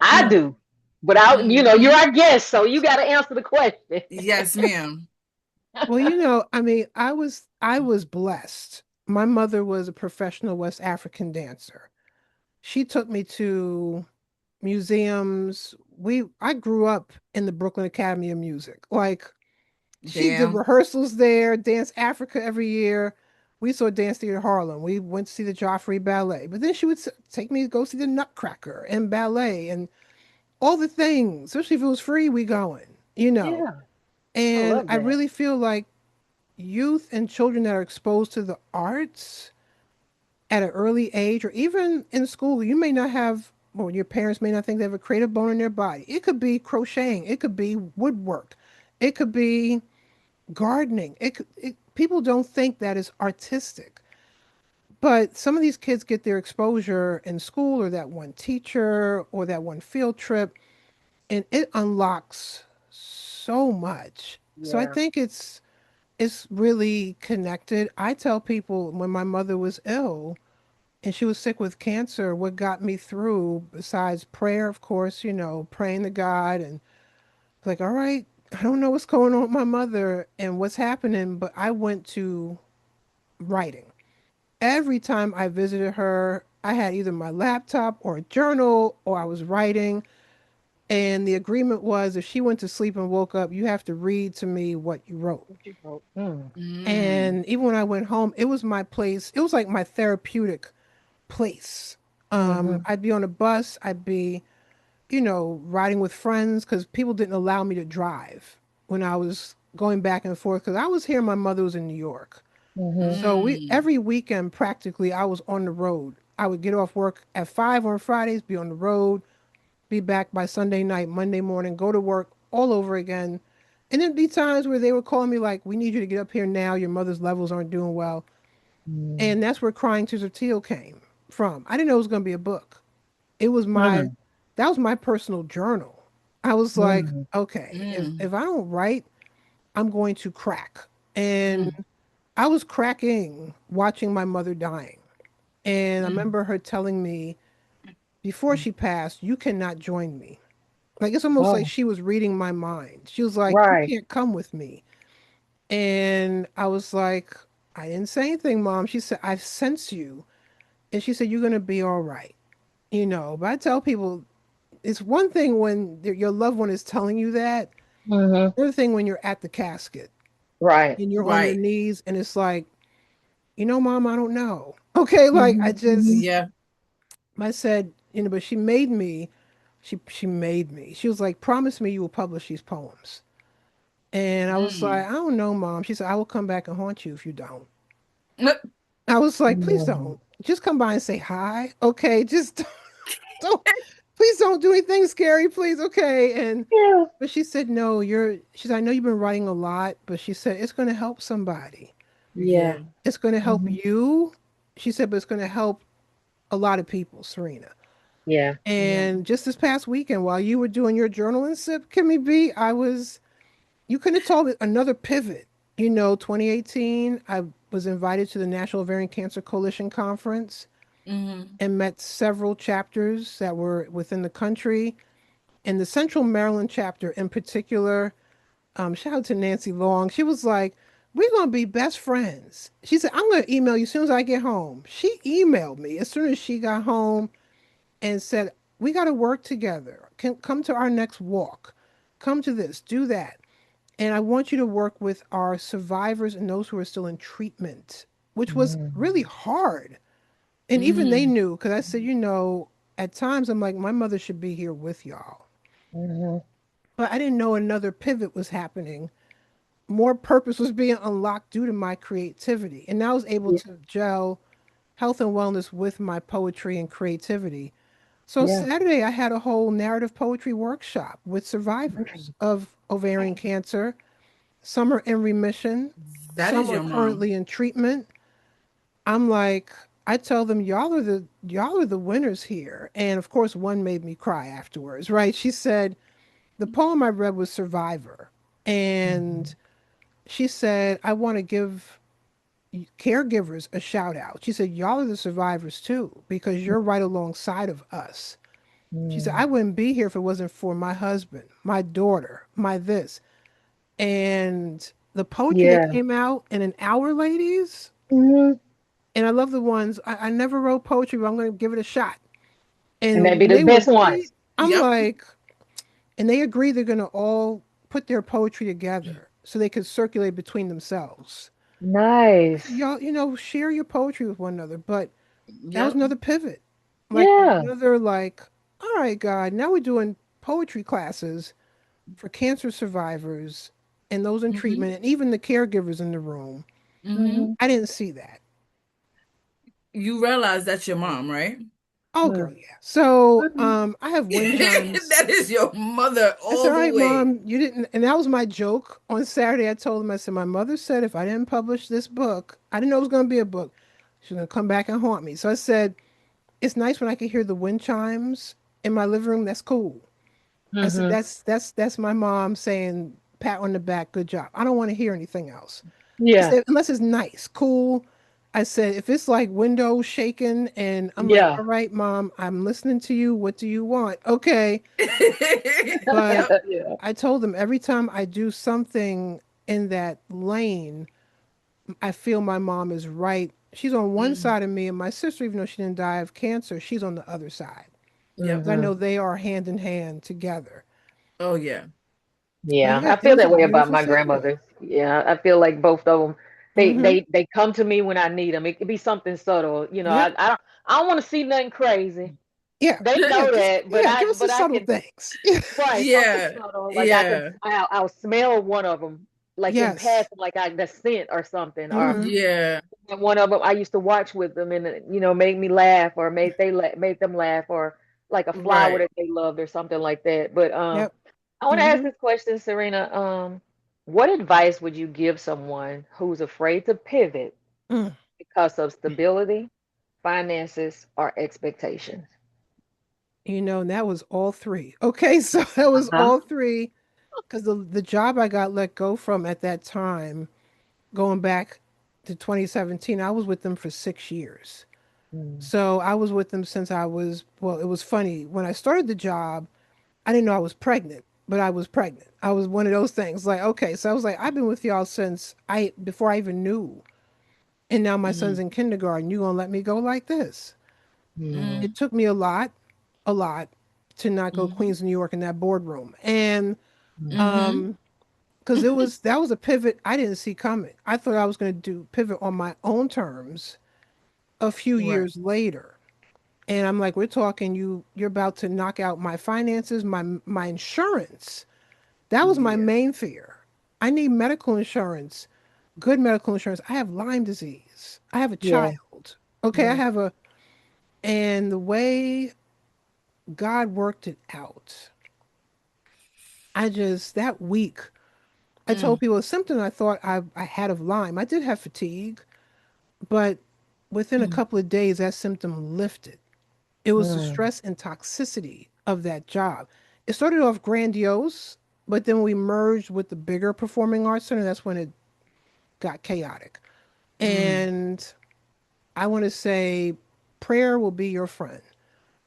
I Mm. do. But you're Hmm. our guest, so you got to answer the question. Yes, ma'am. Well, I mean, I was blessed. My mother was a professional West African dancer. She took me to museums. I grew up in the Brooklyn Academy of Music. Like she did Damn. rehearsals there, Dance Africa every year. We saw Dance Theater Harlem. We went to see the Joffrey Ballet. But then she would take me to go see the Nutcracker and ballet and all the things. Especially if it was free, we going. Yeah, I And love I that. really feel like youth and children that are exposed to the arts at an early age, or even in school, you may not have, well, your parents may not think they have a creative bone in their body. It could be crocheting, it could be woodwork, it could be gardening. People don't think that is artistic. But some of these kids get their exposure in school or that one teacher or that one field trip, and it unlocks so much. So I Yeah. think it's really connected. I tell people when my mother was ill and she was sick with cancer, what got me through, besides prayer, of course, praying to God and like, all right, I don't know what's going on with my mother and what's happening, but I went to writing. Every time I visited her, I had either my laptop or a journal or I was writing. And the agreement was if she went to sleep and woke up, you have to read to me what you wrote. What you wrote. Mm. Mm. And even when I went home, it was my place. It was like my therapeutic place. Mm-hmm. I'd be on a bus. I'd be, riding with friends because people didn't allow me to drive when I was going back and forth because I was here. My mother was in New York. Mm-hmm. So we Mm. every weekend practically I was on the road. I would get off work at 5 on Fridays, be on the road, be back by Sunday night, Monday morning, go to work all over again. And there'd be times where they would call me like, "We need you to get up here now. Your mother's levels aren't doing well." And that's where Crying Tears of Teal came from. I didn't know it was going to be a book. It was my Mm-hmm. that was my personal journal. I was like, Mm-hmm. okay, if Mm. if I don't write, I'm going to crack. And Mm. I was cracking watching my mother dying. And I Mm. remember her telling me before Mm. she passed, you cannot join me. Like it's almost like Oh, she was reading my mind. She was like, you right. can't come with me. And I was like, I didn't say anything, Mom. She said, I sense you. And she said, you're going to be all right. But I tell people it's one thing when your loved one is telling you that, Mm-hmm. another thing when you're at the casket Right. and you're on your Right. knees and it's like, Mom, I don't know. Okay, like Mm-hmm. I Mm-hmm. just Yeah. I said, but she made me. She made me. She was like, promise me you will publish these poems. And I was like, Mm. I don't know, Mom. She said, I will come back and haunt you if you don't. Mm. I was like, please Mm-hmm. don't. Just come by and say hi. Okay, just don't please don't do anything scary, please. Okay. And Yeah. but she said, no, she said, I know you've been writing a lot, but she said it's gonna help somebody. Yeah. Yeah. It's gonna help Mm-hmm. you. She said, but it's gonna help a lot of people, Serena. Yeah. Yeah. And just this past weekend, while you were doing your journaling sip, Kimmy B, you couldn't have told it another pivot. 2018, I was invited to the National Ovarian Cancer Coalition Conference Mm-hmm. and met several chapters that were within the country. And the Central Maryland chapter in particular, shout out to Nancy Long. She was like, we're going to be best friends. She said, I'm going to email you as soon as I get home. She emailed me as soon as she got home and said, we got to work together. Come to our next walk. Come to this, do that. And I want you to work with our survivors and those who are still in treatment, which was really Mm-hmm. hard. And even they Mm-hmm. knew because I said, at times I'm like, my mother should be here with y'all. Hmm. But I didn't know another pivot was happening. More purpose was being unlocked due to my creativity. And I was able Yeah. to gel health and wellness with my poetry and creativity. So Yeah. Saturday, I had a whole narrative poetry workshop with survivors Mm. of ovarian cancer. Some are in remission, That some is are your mom. currently in treatment. I'm like, I tell them, y'all are the winners here. And of course, one made me cry afterwards, right? She said the poem I read was Survivor. And Mhm. she said, I want to give caregivers a shout out. She said, y'all are the survivors too, because you're right alongside of us. She said, I Mm. wouldn't be here if it wasn't for my husband, my daughter, my this. And the poetry that Yeah. came out in an hour, ladies, Hmm. and I love the ones, I never wrote poetry, but I'm going to give it a shot. And And they be when the they would best read, ones. I'm Yep. like, and they agree they're going to all put their poetry together so they could circulate between themselves. I said, Nice. y'all, share your poetry with one another. But that was Yep. another pivot. Like Yeah. another, like, all right, God, now we're doing poetry classes for cancer survivors and those in Mm-hmm. treatment and even the caregivers in the room. Mm-hmm. Hmm. I didn't see that. You realize that's your mom, right? Oh, girl, Mm. yeah. So Mhm. I have wind chimes. That is your mother I said, all all the right, way. mom, you didn't. And that was my joke. On Saturday, I told him, I said, my mother said if I didn't publish this book, I didn't know it was going to be a book. She was going to come back and haunt me. So I said, it's nice when I can hear the wind chimes in my living room. That's cool. I said, Mhm. that's my mom saying, pat on the back, good job. I don't want to hear anything else. I Yeah. said, unless it's nice, cool. I said, if it's like windows shaking and I'm like, Yeah. all right, mom, I'm listening to you. What do you want? Okay. But Yep. Yeah. I told them every time I do something in that lane, I feel my mom is right. She's on one Mm. side of me, and my sister, even though she didn't die of cancer, she's on the other side. Yep. 'Cause I know Mhm. they are hand in hand together. Oh yeah. But Yeah, yeah, I it feel was a that way about beautiful my Saturday. grandmothers. Yeah, I feel like both of them. They Mm-hmm. they they come to me when I need them. It could be something subtle. Yep. I don't want to see nothing crazy. Yeah. They Yeah. know Just that, but yeah. I Give us the but I subtle can. things. Right, something Yeah. subtle. Like Yeah. I'll smell one of them, like in Yes. passing, like the scent or something, or Mm-hmm. Yeah. one of them I used to watch with them, and made me laugh, or made them laugh, or like a flower Right. that they loved, or something like that. But Yep. I want to ask Mm-hmm. this question, Serena. What advice would you give someone who's afraid to pivot Mm. because of stability, finances, or expectations? And that was all three. Okay, so that was Uh-huh. all three because the job I got let go from at that time, going back to 2017, I was with them for 6 years. Mm. So I was with them since well, it was funny. When I started the job, I didn't know I was pregnant, but I was pregnant. I was one of those things. Like, okay, so I was like, I've been with y'all before I even knew. And now my son's Mm. in kindergarten. You gonna let me go like this? Mm. It Mm. took me a lot to not go Mm. Queens, New York in that boardroom. And Mm. Mm-hmm. um because that was a pivot I didn't see coming. I thought I was going to do pivot on my own terms a few Right. years later. And I'm like, we're talking you're about to knock out my finances, my insurance. That was my Yeah. main fear. I need medical insurance, good medical insurance. I have Lyme disease. I have a Yeah. child. Okay, I Yeah. have a and the way God worked it out. That week I told Mm. people a symptom I thought I had of Lyme. I did have fatigue, but within a Mm. couple of days, that symptom lifted. It was the Mm. stress and toxicity of that job. It started off grandiose, but then we merged with the bigger performing arts center. That's when it got chaotic. Mm. And I want to say prayer will be your friend.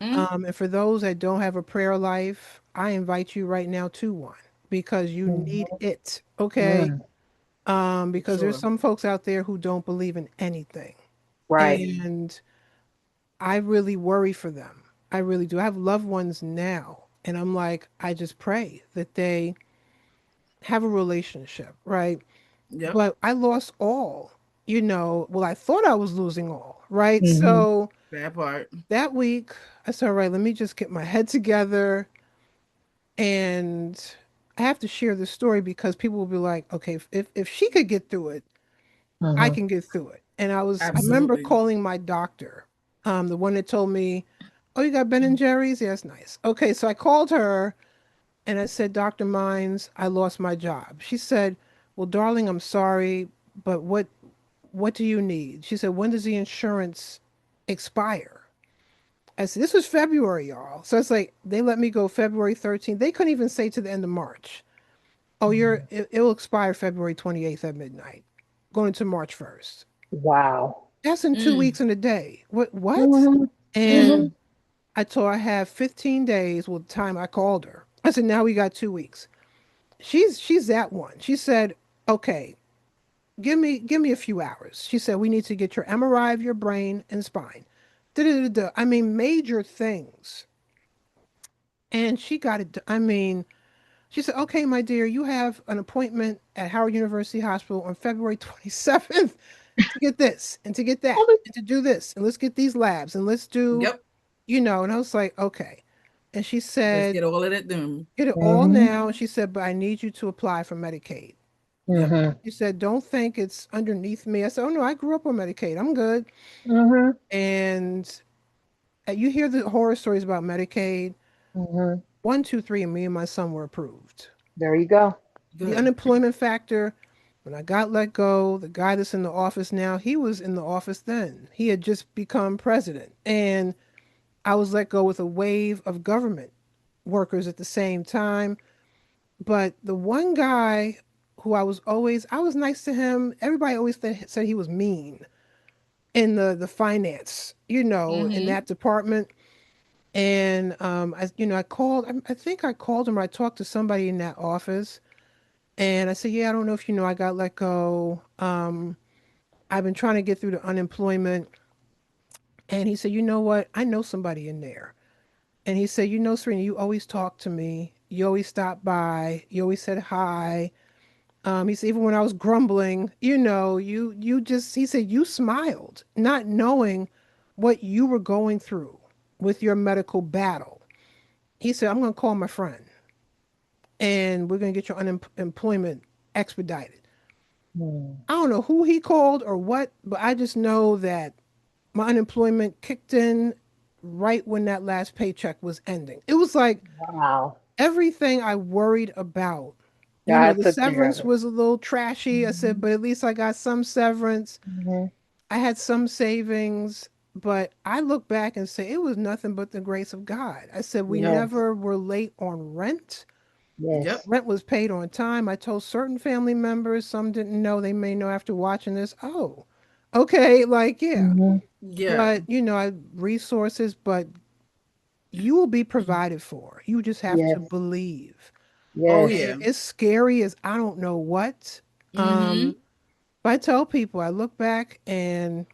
Mm. And for those that don't have a prayer life, I invite you right now to one because you need Mhm. it. Okay. Mm. Because there's Sure. some folks out there who don't believe in anything. Right. And I really worry for them. I really do. I have loved ones now. And I'm like, I just pray that they have a relationship, right? Yep. But I lost all, well, I thought I was losing all, right? Hmm. So That part. That week, I said, all right, let me just get my head together. And I have to share this story because people will be like, okay, if she could get through it, I Mm-hmm. can get through it. And I remember Absolutely. calling my doctor, the one that told me, oh, you got Ben and Jerry's? Yeah, that's nice. Okay, so I called her and I said, Dr. Mines, I lost my job. She said, well, darling, I'm sorry, but what do you need? She said, when does the insurance expire? I said, this was February, y'all. So it's like they let me go February 13th. They couldn't even say to the end of March, oh, it will expire February 28th at midnight, going into March 1st. Wow. That's in 2 weeks Mm. and a day. What? Mm-hmm. And Mm-hmm. Mm. I told her I have 15 days with the time I called her. I said, now we got 2 weeks. She's that one. She said, okay, give me a few hours. She said, we need to get your MRI of your brain and spine. Da-da-da-da. I mean, major things. And she got it. I mean, she said, okay, my dear, you have an appointment at Howard University Hospital on February 27th to get this and to get that and to do this. And let's get these labs and let's do, Yep. and I was like, okay. And she Let's said, get all of that done. get it all Mm-hmm. now. And she said, but I need you to apply for Medicaid. Yep. Mm-hmm. She said, don't think it's underneath me. I said, oh no, I grew up on Medicaid. I'm good. Mm-hmm. And you hear the horror stories about Medicaid. Mm-hmm. One, two, three, and me and my son were approved. There you go. The Good. unemployment factor, when I got let go, the guy that's in the office now, he was in the office then. He had just become president. And I was let go with a wave of government workers at the same time. But the one guy who I was nice to him. Everybody always said he was mean in the finance, in Mm-hmm. that department. And I called. I think I called him. Or I talked to somebody in that office, and I said, "Yeah, I don't know if you know, I got let go. I've been trying to get through the unemployment." And he said, "You know what? I know somebody in there." And he said, "You know, Serena, you always talk to me. You always stop by. You always said hi." He said, even when I was grumbling, you just, he said, you smiled, not knowing what you were going through with your medical battle. He said, I'm going to call my friend and we're going to get your unemployment expedited. Mm. I don't know who he called or what, but I just know that my unemployment kicked in right when that last paycheck was ending. It was like Wow. everything I worried about. God The took care of severance it. was a little trashy. I said, Mm-hmm. but at least I got some severance. Mm-hmm. I had some savings, but I look back and say it was nothing but the grace of God. I said we Yes. never were late on rent. Yep. Yes. Rent was paid on time. I told certain family members, some didn't know, they may know after watching this. Oh, okay, like yeah. Mm-hmm. Yeah. But resources, but you will be provided for. You just have to Yes. believe. Oh Yes. yeah. And it's scary as I don't know what. Mm-hmm. Um, but I tell people, I look back and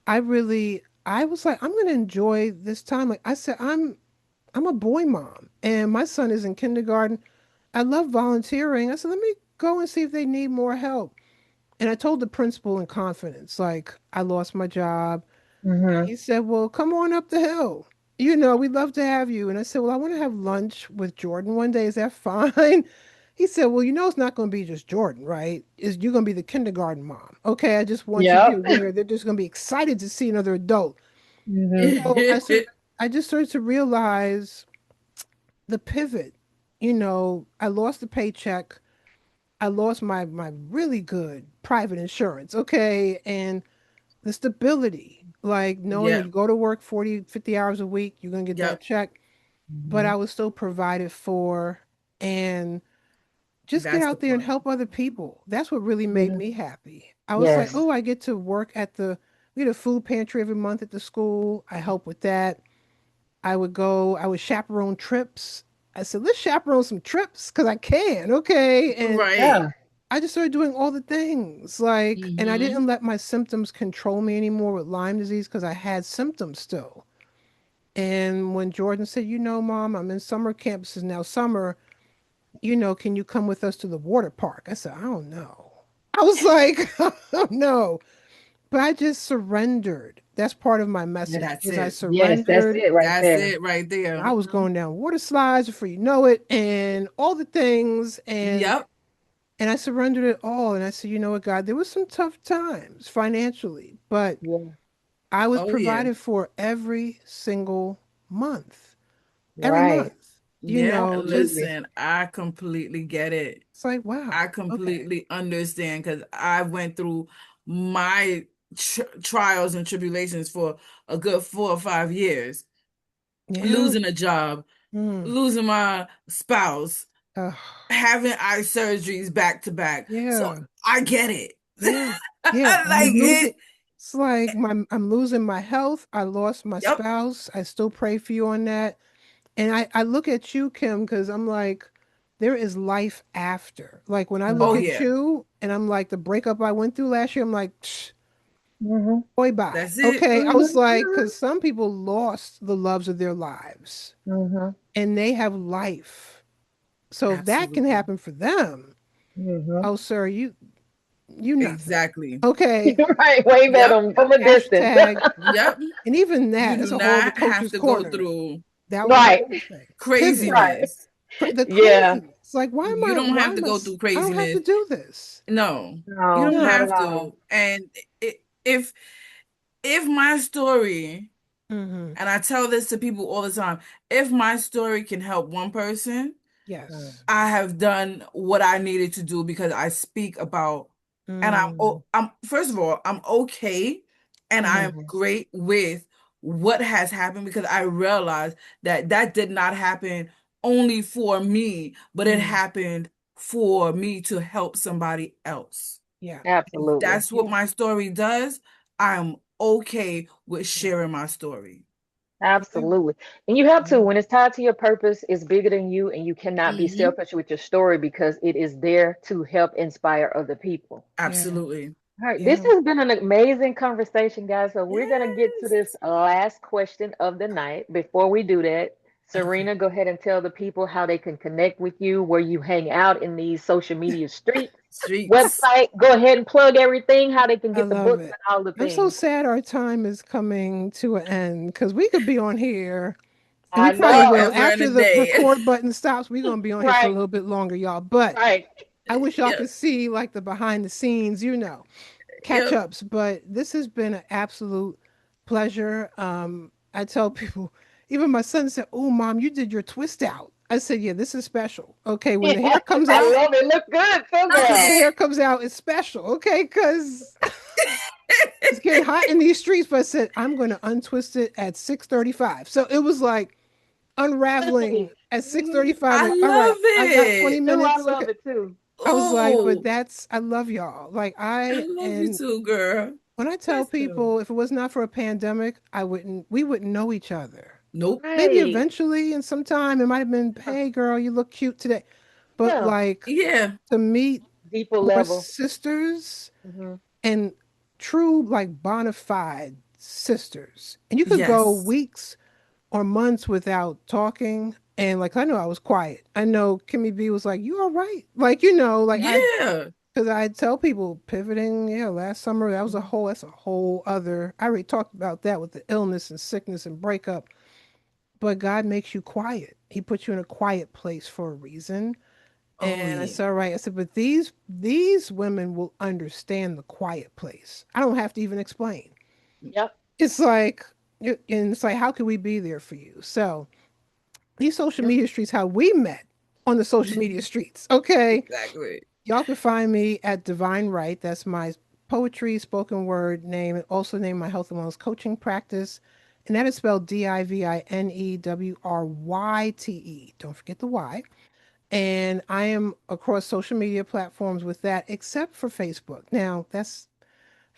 I was like, I'm gonna enjoy this time. Like I said, I'm a boy mom and my son is in kindergarten. I love volunteering. I said, let me go and see if they need more help. And I told the principal in confidence, like, I lost my job. And Mm-hmm. he said, well, come on up the hill. We'd love to have you. And I said, well, I want to have lunch with Jordan one day. Is that fine? He said, well, it's not going to be just Jordan, right? You're going to be the kindergarten mom. Okay, I just want you to be Yep. aware they're just going to be excited to see another adult. Mm-hmm. So I just started to realize the pivot. I lost the paycheck. I lost my really good private insurance. Okay. And the stability, like knowing when Yeah. you go to work 40, 50 hours a week, you're going to get that Yep. check. But Mm-hmm. I was still provided for and just get That's the out there and part. help other people. That's what really made Mm-hmm. me happy. I was like, Yes. oh, I get to work we had a food pantry every month at the school. I help with that. I would chaperone trips. I said, let's chaperone some trips because I can. Okay. And Right. Yeah. I just started doing all the things and I Mm-hmm. didn't let my symptoms control me anymore with Lyme disease because I had symptoms still. And when Jordan said, Mom, I'm in summer camp. This is now summer. Can you come with us to the water park? I said, I don't know. I was like, oh no. But I just surrendered. That's part of my message That's because I it. Yes, that's surrendered. it right That's there. it right there. I was going down water slides before you know it, and all the things, Yep. and I surrendered it all. And I said, you know what, God, there was some tough times financially, but Yeah. I was Oh yeah. provided for every single month, every Right. month. You Yeah. know, just Absolutely. Listen, I completely get it. it's like, I wow, okay, completely understand because I went through my trials and tribulations for a good 4 or 5 years, yeah, losing a job, mm, losing my spouse, uh, having eye surgeries back to back. So yeah, I get it. yeah, yeah. I'm Like Hmm. losing. it. It's like I'm losing my health. I lost my Yep. spouse. I still pray for you on that. And I look at you, Kim, because I'm like, there is life after. Like when I Oh look Hmm. at yeah. you and I'm like, the breakup I went through last year, I'm like, "Psh, Hmm. boy, bye. That's it. Okay. I was like, Hmm. because some people lost the loves of their lives Hmm. and they have life. So if that can Absolutely. happen for them, Hmm. oh, sir, you nothing. Exactly. Okay. Right. Wave at Yep. them from a distance. Hashtag. Yep. And even You that do is a whole other not have coach's to go corner. through That was Right. another thing. Pivoting. Right. craziness. The Yeah. craziness. Like, You don't have to go through I don't have to craziness. do this. No, you No, don't not at No. have all. to. And if my story, Mm-hmm. and I tell this to people all the time, if my story can help one person, Yes. Hmm. I have done what I needed to do because I speak about, and Mm, I'm first of all, I'm okay, and mm-hmm. I'm Hmm. great with what has happened because I realized that that did not happen only for me, but it Mm, happened for me to help somebody else. yeah. If Absolutely. that's what Yeah. my story does, I'm okay with Yeah. sharing my story. Yeah. Absolutely. And you have to, Yeah. when it's tied to your purpose, it's bigger than you, and you cannot be Hmm. selfish with your story because it is there to help inspire other people. Yeah. Absolutely. All right, this Yeah. has been an amazing conversation, guys. So we're gonna get to this Yes. last question of the night. Before we do that, Okay. Serena, go ahead and tell the people how they can connect with you, where you hang out in these social media streets. Streets. Website, go ahead and plug everything, how they can I get the love books it. and all the I'm so things. sad our time is coming to an end because we could be on here and we I probably will. know. Forever and a After the day. record button stops, we're going to be on here for a Right, little bit longer, y'all. But right. I wish y'all Yep. could see like the behind the scenes, catch Yep. ups. But this has been an absolute pleasure. I tell people, even my son said, "Oh, mom, you did your twist out." I said, "Yeah, this is special. Okay, when the hair comes I out, love it. Look good too, when the girl. hair comes out, it's special. Okay, because it's getting hot in these streets." But I said, "I'm going to untwist it at 6:35." So it was like unraveling Hey. at Mhm. 6:35. I Like, all right, love I got 20 it. Oh, I minutes. Okay. love it too. I was like, but Oh, I love y'all. Like I I love you and too, girl. when I tell Listen. people if it was not for a pandemic, we wouldn't know each other. Nope. Maybe Right. eventually in some time it might have been, Huh. hey girl, you look cute today. But Yeah. like Yeah. to meet Deeper more level. sisters Hmm. and true like bona fide sisters. And you could go Yes. weeks or months without talking. And like I know I was quiet. I know Kimmy B was like, "You all right?" Like like I Yeah. because I tell people pivoting, yeah, last summer that's a whole other. I already talked about that with the illness and sickness and breakup. But God makes you quiet. He puts you in a quiet place for a reason. Oh, And I yeah. said, all right. I said, but these women will understand the quiet place. I don't have to even explain. Yep. It's like, and it's like, how can we be there for you? So these social Yep. media streets, how we met on the social media streets. Okay. Exactly. Y'all can find me at Divine Right. That's my poetry, spoken word name, and also name my health and wellness coaching practice. And that is spelled DIVINEWRYTE. Don't forget the Y. And I am across social media platforms with that, except for Facebook. Now, that's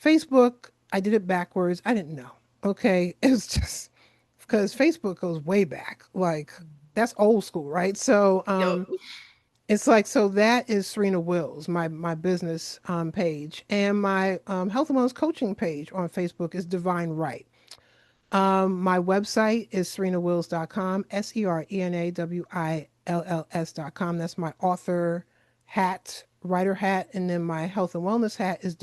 Facebook. I did it backwards. I didn't know. Okay. It's just because Facebook goes way back. Like, that's old school, right? So, Yep. it's like so that is Serena Wills, my business page, and my health and wellness coaching page on Facebook is Divine Right. My website is serenawills.com, SERENAWILLS.com. That's my author hat, writer hat, and then my health and wellness hat is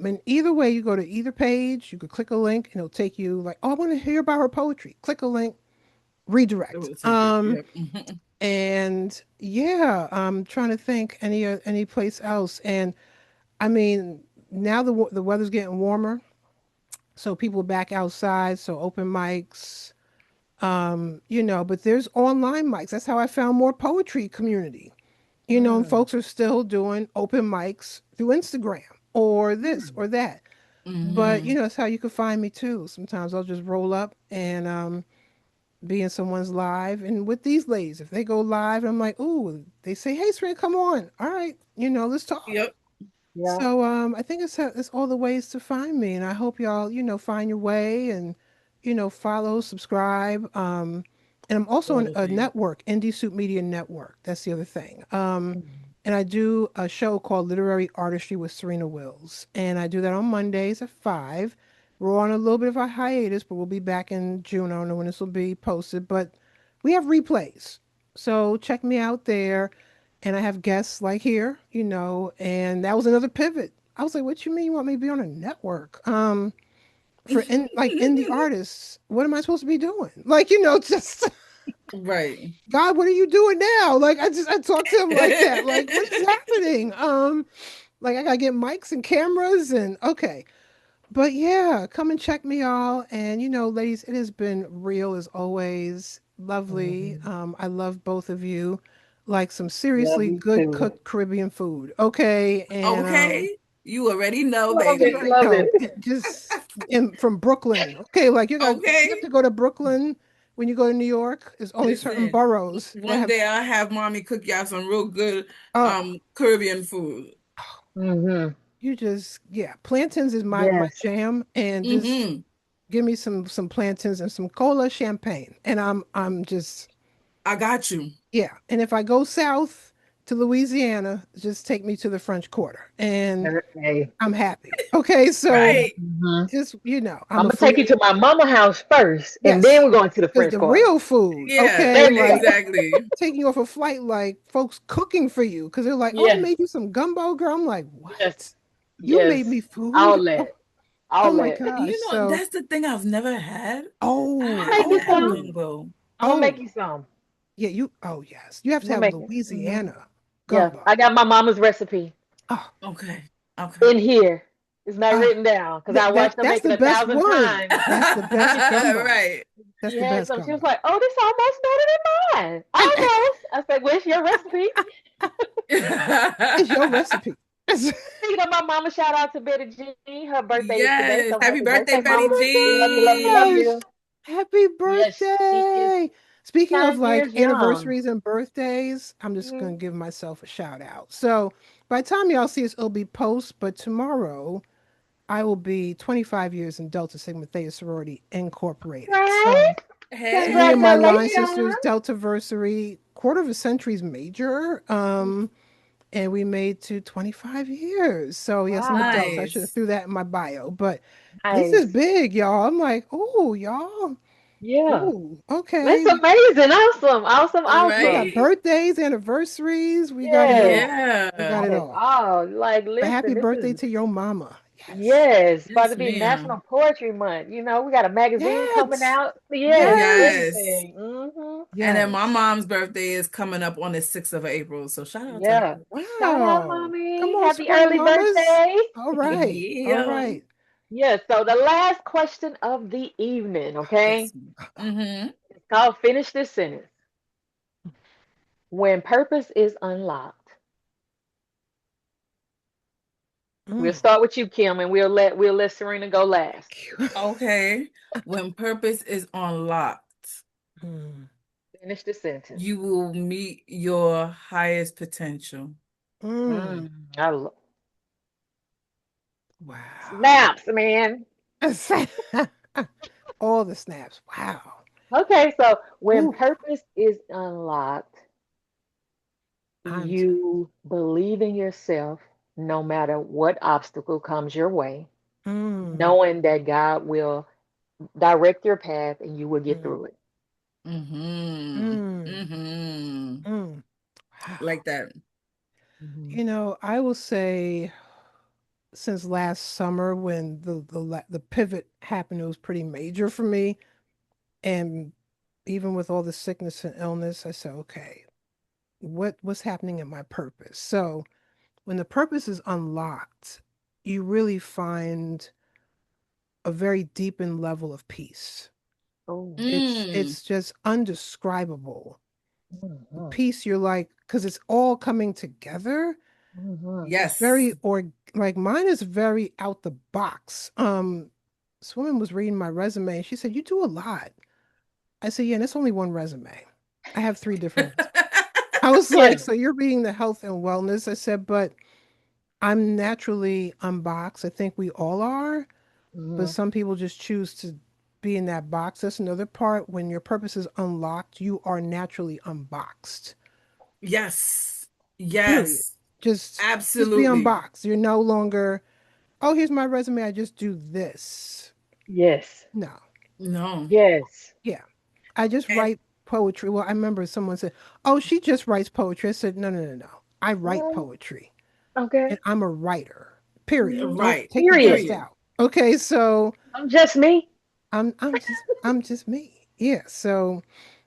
And either way, you go to either page, you could click a link and it'll take you like, oh, I want to hear about her poetry. Click a link, It redirect. will take you. Yep. And yeah, I'm trying to think any place else. And I mean, now the weather's getting warmer, so people back outside, so open mics, but there's online mics. That's how I found more poetry community. And Mm, folks are still doing open mics through Instagram or this mm, or that. But mm-hmm. that's how you can find me too. Sometimes I'll just roll up and be in someone's live. And with these ladies, if they go live, I'm like, ooh, they say, hey, Serena, come on. All right, let's talk. Yep. Yeah. So I think it's all the ways to find me, and I hope y'all find your way and follow, subscribe. And I'm also All in the a things. network, Indie Soup Media Network. That's the other thing. Mhm. And I do a show called Literary Artistry with Serena Wills, and I do that on Mondays at 5. We're on a little bit of a hiatus, but we'll be back in June. I don't know when this will be posted, but we have replays, so check me out there. And I have guests like here, and that was another pivot. I was like, "What you mean you want me to be on a network? Like indie artists, what am I supposed to be doing? Like, just Right. God, what are you doing now? Like, I talked to him like that. Like, what is happening? Like I gotta get mics and cameras and okay. But yeah, come and check me all. And ladies, it has been real as always. Lovely. Mhm. I love both of you. Like some Love seriously you good too. cooked Caribbean food. Okay. And Okay. You already know, Love you it. baby. Love know, it. from Brooklyn. Okay, like you have Okay. to go to Brooklyn when you go to New York. There's only certain Listen, boroughs that one have day I'll have mommy cook y'all some real good oh, Caribbean food. Hmm. you just yeah, plantains is my Yes. jam and just Mm-hmm. give me some plantains and some cola champagne and I'm just I got you. yeah. And if I go south to Louisiana, just take me to the French Quarter and Okay. I'm happy. Okay, so Right. Hmm. just I'm I'm a gonna take you foodie. to my mama house first, and then Yes. we're going to the Because French the Quarter. real food, Yeah, okay, Baby. like exactly. taking you off a flight, like folks cooking for you because they're like, "Oh, I Yes. made you some gumbo, girl." I'm like, Yes. "What? You Yes. made me All food? Oh, that. oh All my that. gosh!" So, That's the thing I've never had. I I'm oh, gonna make haven't you had some. oh, gumbo. I'm gonna make oh, you some. yeah, oh yes, you have I'm to gonna have make it. Louisiana Yeah. gumbo. I got my mama's recipe Oh, Okay. Okay. in here. It's not oh, written down because I watched her that's make it the a best thousand one. times. That's the best gumbo. Right. That's She the had best some. She was gumbo. like, "Oh, this almost better than mine." And Almost. I said, "Where's your recipe?" it's your recipe. Speaking of my mama, shout out to Betty G. Her birthday is today, Yes. so Happy happy birthday, birthday, Betty Oh mama. my We love you, love you, love G. gosh. you. Happy Yes, she is birthday. Speaking of 10 years like young. anniversaries and birthdays, I'm just Hmm. going to give myself a shout out. So by the time y'all see this, it'll be post, but tomorrow I will be 25 years in Delta Sigma Theta Sorority Incorporated. Right? So me and my Hey. line Congratulations. sisters, Delta Versary, quarter of a century's major. And we made to 25 years. So yes, I'm a Wow. Delta. I should have Nice. threw that in my bio, but this is Nice. big, y'all. I'm like, oh, y'all. Yeah. Oh, That's okay. amazing. Awesome. Awesome. We got Awesome. Right? birthdays, anniversaries. We got it Yes. all. We got Yeah. it Got it all. all. Like, But happy listen, this birthday is, to your mama. Yes. yes, about Yes, to be National ma'am. Poetry Month. We got a magazine coming Yes. out. Yes, Yes. Yes. everything. Hmm. And then my Yes. mom's birthday is coming up on the 6th of April. So shout out to her. Yeah. Shout out, Wow. Come mommy. on, Happy support your early mamas. birthday. All right. All Yeah. right. Yes, so the last question of the evening, Yes. okay? Mm-hmm. It's called Finish This Sentence. When purpose is unlocked. We'll Mm. start with you, Kim, and we'll let Serena go last. Okay. When purpose is unlocked, Mm. Finish the sentence. you will meet your highest potential. Mm. Mm, I love Wow. snaps, man. All the snaps. Wow. Okay, so when Ooh, purpose is unlocked, I'm t- you believe in yourself no matter what obstacle comes your way, mm, knowing that God will direct your path and you will get mm, through it. Mm-hmm. mm, Mm-hmm. mm. Wow. Like that. Mhm. I will say since last summer when the pivot happened. It was pretty major for me, and even with all the sickness and illness, I said, okay, what's happening in my purpose? So when the purpose is unlocked, you really find a very deepened level of peace. Oh. Mm. It's just undescribable. The Mhm. peace you're like, because it's all coming together. Mhm. It's Yes. very or like mine is very out the box. This woman was reading my resume and she said, "You do a lot." I said, "Yeah, and it's only one resume. I have three different resumes." I was like, Yeah. "So you're reading the health and wellness?" I said, "But I'm naturally unboxed. I think we all are, but Mhm. some people just choose to be in that box. That's another part. When your purpose is unlocked, you are naturally unboxed. Yes. Period. Yes. Just be Absolutely. unboxed. You're no longer, oh, here's my resume. I just do this. Yes. No. No. Yes. Yeah. I just And write poetry. Well, I remember someone said, "Oh, she just writes poetry." I said, "No, no, no, no. I write Mm, poetry and okay. I'm a writer. Period. Mhm. Don't right. take the Period. just Period. out." Okay, so I'm just me. I'm just me. Yeah. So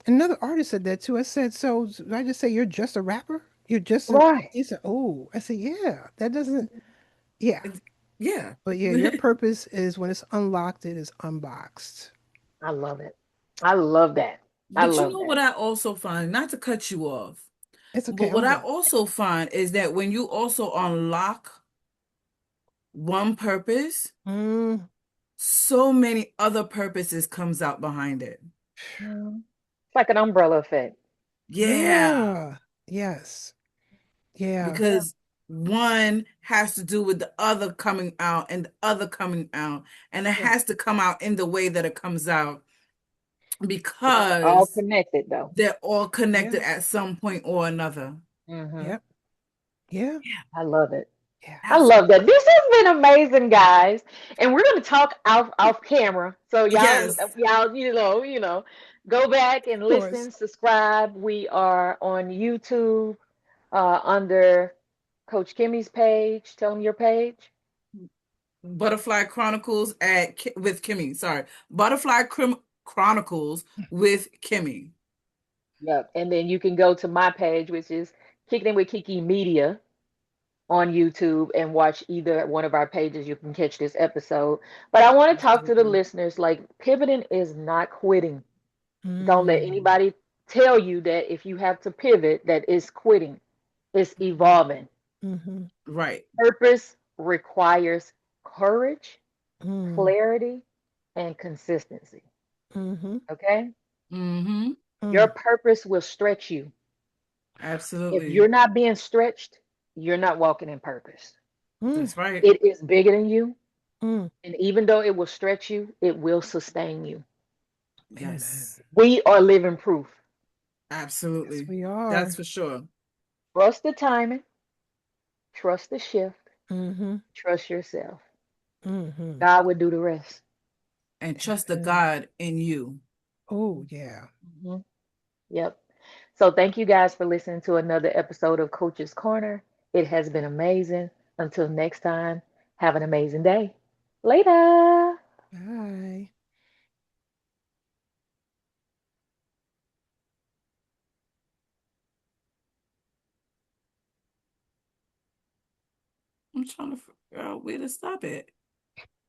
another artist said that too. I said, "So did I just say you're just a rapper? You're just a," Right. he said, "Oh." I said, "Yeah, that doesn't." Yeah. It's- Yeah. But yeah, your purpose is when it's unlocked, it is unboxed. I love it. I love that. I But you love know what that. I also find, not to cut you off, It's okay. but I'm what I done. also find is that when you also unlock one purpose, Mm, so many other purposes comes out behind it. Mhm. It's like an umbrella effect. Yeah. yeah. Yes. Yeah. Yeah. Because one has to do with the other coming out and the other coming out, and it Yeah. has to come out in the way that it comes out But they're all because connected though. they're all Yeah. connected at some point or another. Hmm. Yep. Yeah. Yeah, I love it. Yeah. I love absolutely. that. This has been amazing, guys. And we're gonna talk off camera. So y'all Yes. y'all, go back and Of course. listen, subscribe. We are on YouTube under Coach Kimmy's page. Tell them your page. Butterfly Chronicles with Kimmy. Sorry. Chronicles with Kimmy. Yep. And then you can go to my page, which is Kicking It with Kiki Media on YouTube and watch either one of our pages. You can catch this episode. But I want to talk to the Absolutely. listeners like pivoting is not quitting. Don't let Mm, anybody tell you that if you have to pivot, that is quitting. It's evolving. mm-hmm, Right. Purpose requires courage, mm, clarity, and consistency. mm-hmm, Okay? Mm-hmm. Your mm, purpose will stretch you. If Absolutely. you're not being stretched, you're not walking in purpose. mm, That's right. It is bigger than you. mm. And even though it will stretch you, it will sustain you. Amen. Yes. We are living proof. Yes, Absolutely. we That's are. for sure. Trust the timing, trust the shift, Mm-hmm, trust yourself. mm-hmm. God will do the rest. And trust the Amen. God in you. Oh, yeah. Mhm. Yep. So thank you guys for listening to another episode of Coach's Corner. It has been amazing. Until next time, have an amazing day. Later. Bye. I'm trying to figure out where to stop it.